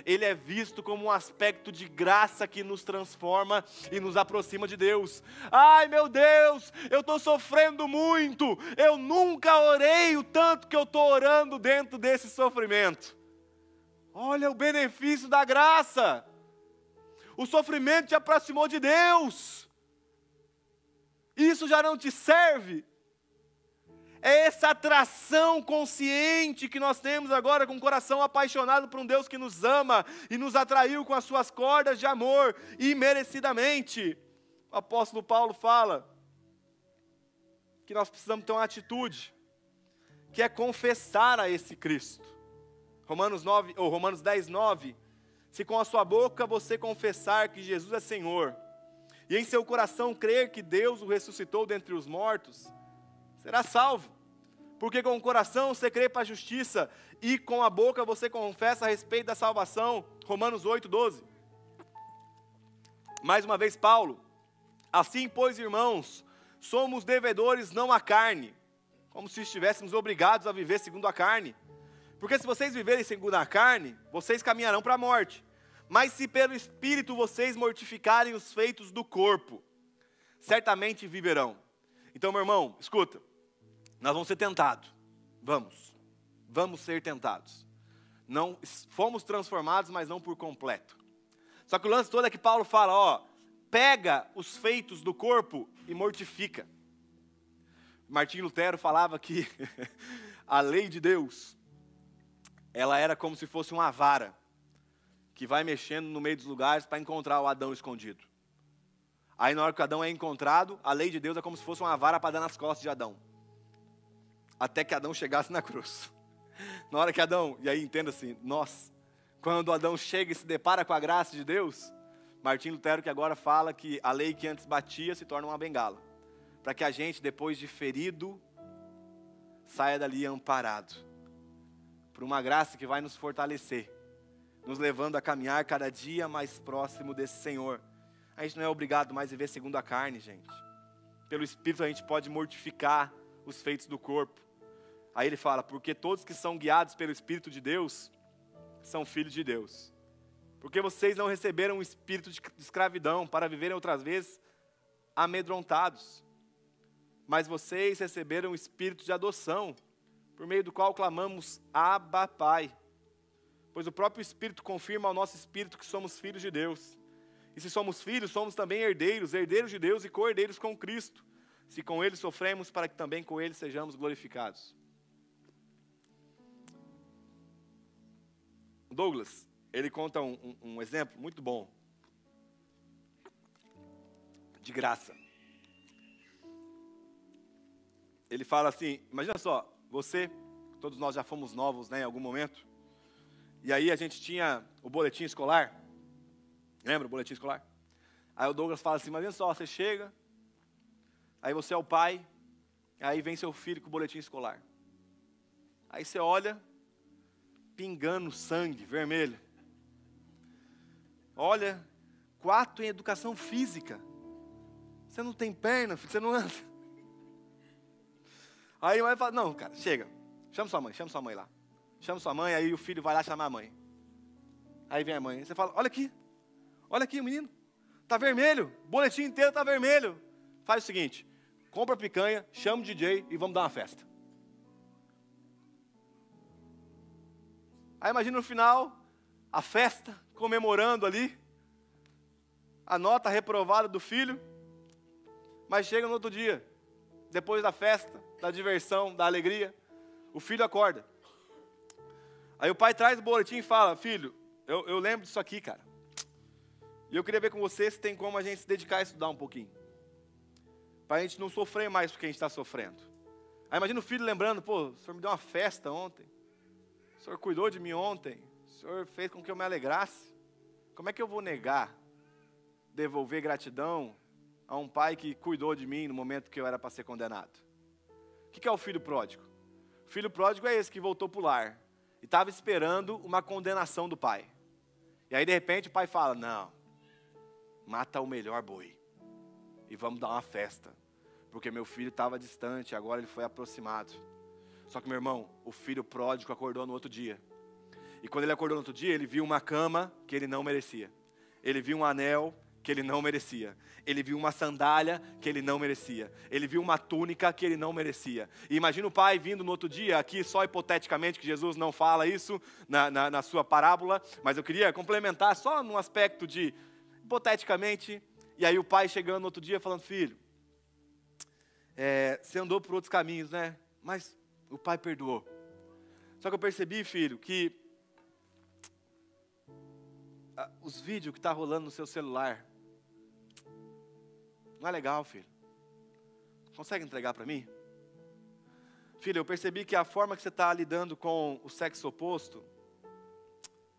ele é visto como um aspecto de graça que nos transforma e nos aproxima de Deus. Ai meu Deus, eu estou sofrendo muito, eu nunca orei o tanto que eu estou orando dentro desse sofrimento. Olha o benefício da graça, o sofrimento te aproximou de Deus, isso já não te serve? É essa atração consciente que nós temos agora com o coração apaixonado por um Deus que nos ama e nos atraiu com as suas cordas de amor imerecidamente. O apóstolo Paulo fala que nós precisamos ter uma atitude, que é confessar a esse Cristo. Romanos 10, 9. Se com a sua boca você confessar que Jesus é Senhor, e em seu coração crer que Deus o ressuscitou dentre os mortos, será salvo. Porque com o coração você crê para a justiça e com a boca você confessa a respeito da salvação. Romanos 8, 12. Mais uma vez Paulo. Assim, pois, irmãos, somos devedores não à carne, como se estivéssemos obrigados a viver segundo a carne. Porque se vocês viverem segundo a carne, vocês caminharão para a morte. Mas se pelo Espírito vocês mortificarem os feitos do corpo, certamente viverão. Então, meu irmão, escuta. Nós vamos ser tentados, vamos ser tentados. Não, fomos transformados, mas não por completo. Só que o lance todo é que Paulo fala, pega os feitos do corpo e mortifica. Martim Lutero falava que a lei de Deus, ela era como se fosse uma vara, que vai mexendo no meio dos lugares para encontrar o Adão escondido. Aí na hora que o Adão é encontrado, a lei de Deus é como se fosse uma vara para dar nas costas de Adão. Até que Adão chegasse na cruz. Na hora que Adão, e aí entenda assim, quando Adão chega e se depara com a graça de Deus, Martim Lutero que agora fala que a lei que antes batia se torna uma bengala. Para que a gente, depois de ferido, saia dali amparado. Por uma graça que vai nos fortalecer, nos levando a caminhar cada dia mais próximo desse Senhor. A gente não é obrigado mais a viver segundo a carne, gente. Pelo Espírito a gente pode mortificar os feitos do corpo. Aí ele fala, porque todos que são guiados pelo Espírito de Deus, são filhos de Deus. Porque vocês não receberam um espírito de escravidão, para viverem outras vezes amedrontados. Mas vocês receberam um espírito de adoção, por meio do qual clamamos, Abba, Pai. Pois o próprio Espírito confirma ao nosso espírito que somos filhos de Deus. E se somos filhos, somos também herdeiros, herdeiros de Deus e co-herdeiros com Cristo. Se com Ele sofremos, para que também com Ele sejamos glorificados. Douglas, ele conta um exemplo muito bom, de graça. Ele fala assim, imagina só, todos nós já fomos novos, né, em algum momento, e aí a gente tinha o boletim escolar, lembra o boletim escolar? Aí o Douglas fala assim, imagina só, você chega, aí você é o pai, aí vem seu filho com o boletim escolar. Aí você olha, pingando sangue vermelho. Olha, 4 em educação física. Você não tem perna, filho, você não anda. Aí a mãe fala, não, cara, chega. Chama sua mãe lá. Chama sua mãe, aí o filho vai lá chamar a mãe. Aí vem a mãe, você fala, olha aqui o menino. Tá vermelho, o boletim inteiro tá vermelho. Faz o seguinte, compra picanha, chama o DJ e vamos dar uma festa. Aí imagina no final, a festa, comemorando ali, a nota reprovada do filho, mas chega no outro dia, depois da festa, da diversão, da alegria, o filho acorda. Aí o pai traz o boletim e fala, filho, eu lembro disso aqui, cara. E eu queria ver com você se tem como a gente se dedicar a estudar um pouquinho. Para a gente não sofrer mais do que a gente está sofrendo. Aí imagina o filho lembrando, pô, o senhor me deu uma festa ontem. O senhor cuidou de mim ontem. O Senhor fez com que eu me alegrasse. Como é que eu vou negar, devolver gratidão a um pai que cuidou de mim no momento que eu era para ser condenado? O que é o filho pródigo? O filho pródigo é esse que voltou para o lar e estava esperando uma condenação do pai. E aí de repente o pai fala, não, mata o melhor boi e vamos dar uma festa, porque meu filho estava distante, agora ele foi aproximado. Só que meu irmão, o filho pródigo acordou no outro dia. E quando ele acordou no outro dia, ele viu uma cama que ele não merecia. Ele viu um anel que ele não merecia. Ele viu uma sandália que ele não merecia. Ele viu uma túnica que ele não merecia. E imagina o pai vindo no outro dia, aqui só hipoteticamente, que Jesus não fala isso na sua parábola, mas eu queria complementar só num aspecto de hipoteticamente. E aí o pai chegando no outro dia falando, filho, você andou por outros caminhos, né? Mas o pai perdoou. Só que eu percebi, filho, que os vídeos que estão rolando no seu celular, não é legal, filho. Consegue entregar para mim? Filho, eu percebi que a forma que você está lidando com o sexo oposto,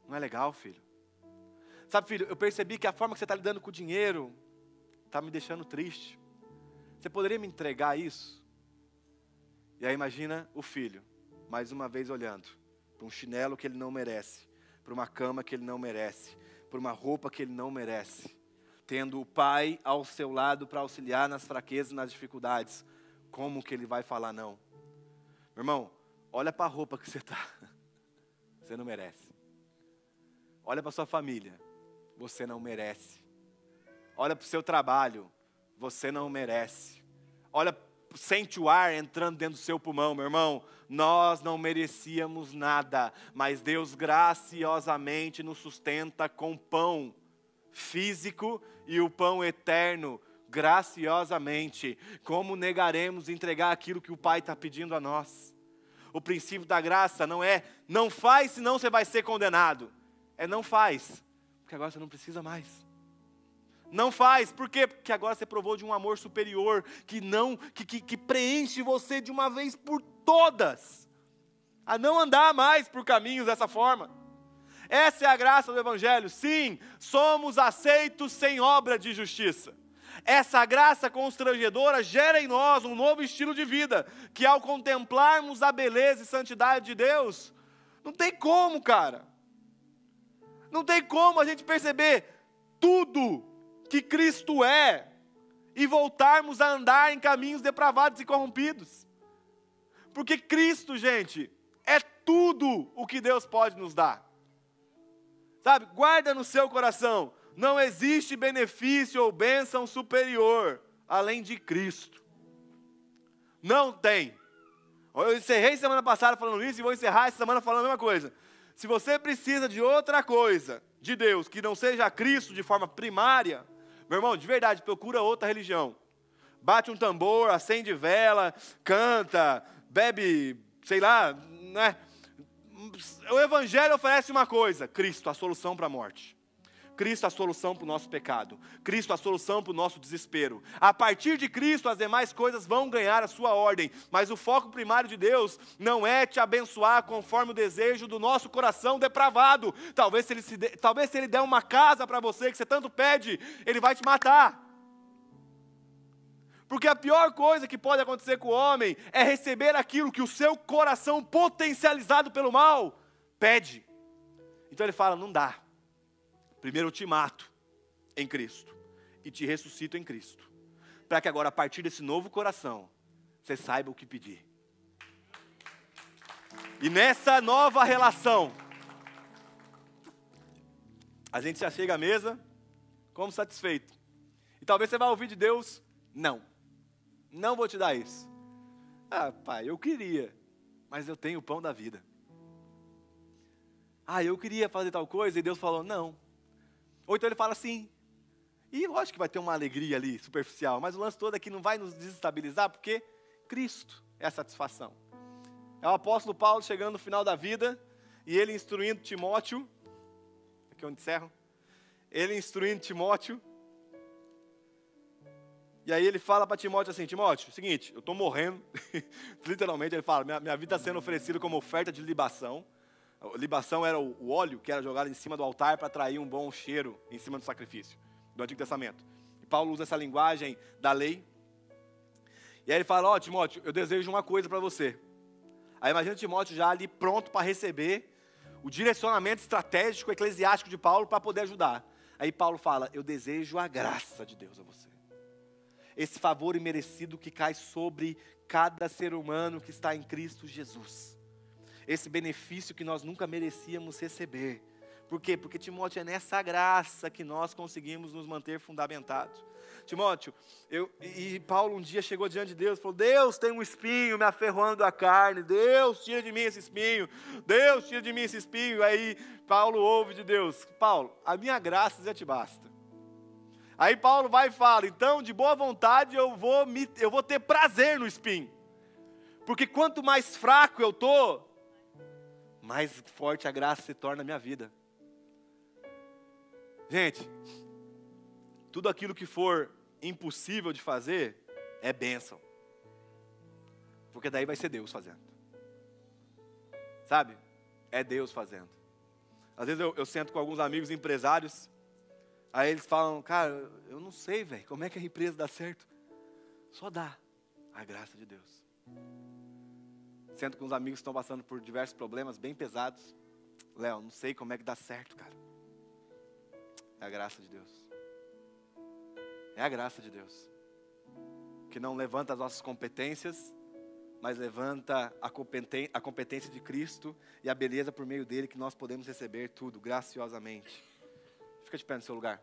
não é legal, filho. Sabe, filho, eu percebi que a forma que você está lidando com o dinheiro, está me deixando triste. Você poderia me entregar isso? E aí imagina o filho, mais uma vez olhando, para um chinelo que ele não merece, para uma cama que ele não merece, por uma roupa que ele não merece, tendo o pai ao seu lado para auxiliar nas fraquezas e nas dificuldades. Como que ele vai falar não? Meu irmão, olha para a roupa que você está, você não merece. Olha para a sua família, você não merece. Olha para o seu trabalho, você não merece. Olha, sente o ar entrando dentro do seu pulmão, meu irmão. Nós não merecíamos nada, mas Deus graciosamente nos sustenta com pão físico e o pão eterno, graciosamente. Como negaremos entregar aquilo que o Pai está pedindo a nós? O princípio da graça não é, não faz, senão você vai ser condenado. É não faz, porque agora você não precisa mais. Não faz, por quê? Porque agora você provou de um amor superior, que preenche você de uma vez por todas, a não andar mais por caminhos dessa forma. Essa é a graça do Evangelho. Sim, somos aceitos sem obra de justiça. Essa graça constrangedora gera em nós um novo estilo de vida, que ao contemplarmos a beleza e santidade de Deus, não tem como, cara. Não tem como a gente perceber tudo que Cristo é e voltarmos a andar em caminhos depravados e corrompidos. Porque Cristo, gente, é tudo o que Deus pode nos dar. Sabe, guarda no seu coração, não existe benefício ou bênção superior além de Cristo. Não tem. Eu encerrei semana passada falando isso e vou encerrar essa semana falando a mesma coisa. Se você precisa de outra coisa de Deus que não seja Cristo de forma primária, meu irmão, de verdade, procura outra religião. Bate um tambor, acende vela, canta, bebe, sei lá, né? O Evangelho oferece uma coisa: Cristo, a solução para a morte. Cristo, a solução para o nosso pecado. Cristo, a solução para o nosso desespero. A partir de Cristo, as demais coisas vão ganhar a sua ordem. Mas o foco primário de Deus não é te abençoar conforme o desejo do nosso coração depravado. Talvez se Ele der uma casa para você que você tanto pede, Ele vai te matar. Porque a pior coisa que pode acontecer com o homem é receber aquilo que o seu coração potencializado pelo mal pede. Então Ele fala, não dá. Primeiro eu te mato em Cristo e te ressuscito em Cristo, para que agora a partir desse novo coração, você saiba o que pedir. E nessa nova relação, a gente já chega à mesa como satisfeito. E talvez você vá ouvir de Deus, não vou te dar isso. Ah, pai, eu queria, mas eu tenho o pão da vida. Ah, eu queria fazer tal coisa e Deus falou, não. Ou então ele fala assim, e lógico que vai ter uma alegria ali, superficial, mas o lance todo é que não vai nos desestabilizar, porque Cristo é a satisfação. É o apóstolo Paulo chegando no final da vida, e ele instruindo Timóteo, aqui onde encerro, ele instruindo Timóteo, e aí ele fala para Timóteo assim, Timóteo, seguinte, eu estou morrendo, literalmente ele fala, minha vida está sendo oferecida como oferta de libação, A libação era o óleo que era jogado em cima do altar para atrair um bom cheiro em cima do sacrifício, do Antigo Testamento. E Paulo usa essa linguagem da lei. E aí ele fala, ó, Timóteo, eu desejo uma coisa para você. Aí imagina Timóteo já ali pronto para receber o direcionamento estratégico, eclesiástico de Paulo para poder ajudar. Aí Paulo fala, eu desejo a graça de Deus a você. Esse favor imerecido que cai sobre cada ser humano que está em Cristo Jesus. Esse benefício que nós nunca merecíamos receber. Por quê? Porque, Timóteo, é nessa graça que nós conseguimos nos manter fundamentados. Timóteo, e Paulo um dia chegou diante de Deus e falou, Deus, tem um espinho me aferrando a carne, Deus, tira de mim esse espinho, Deus, tira de mim esse espinho. Aí Paulo ouve de Deus, Paulo, a minha graça já te basta. Aí Paulo vai e fala, então, de boa vontade eu vou ter prazer no espinho. Porque quanto mais fraco eu estou, mais forte a graça se torna na minha vida. Gente, tudo aquilo que for impossível de fazer, é bênção. Porque daí vai ser Deus fazendo. Sabe? É Deus fazendo. Às vezes eu sento com alguns amigos empresários, aí eles falam, cara, eu não sei, velho, como é que a empresa dá certo? Só dá a graça de Deus. Sento com uns amigos que estão passando por diversos problemas bem pesados. Léo, não sei como é que dá certo, cara. É a graça de Deus. É a graça de Deus. Que não levanta as nossas competências, mas levanta a competência de Cristo e a beleza por meio dele que nós podemos receber tudo graciosamente. Fica de pé no seu lugar.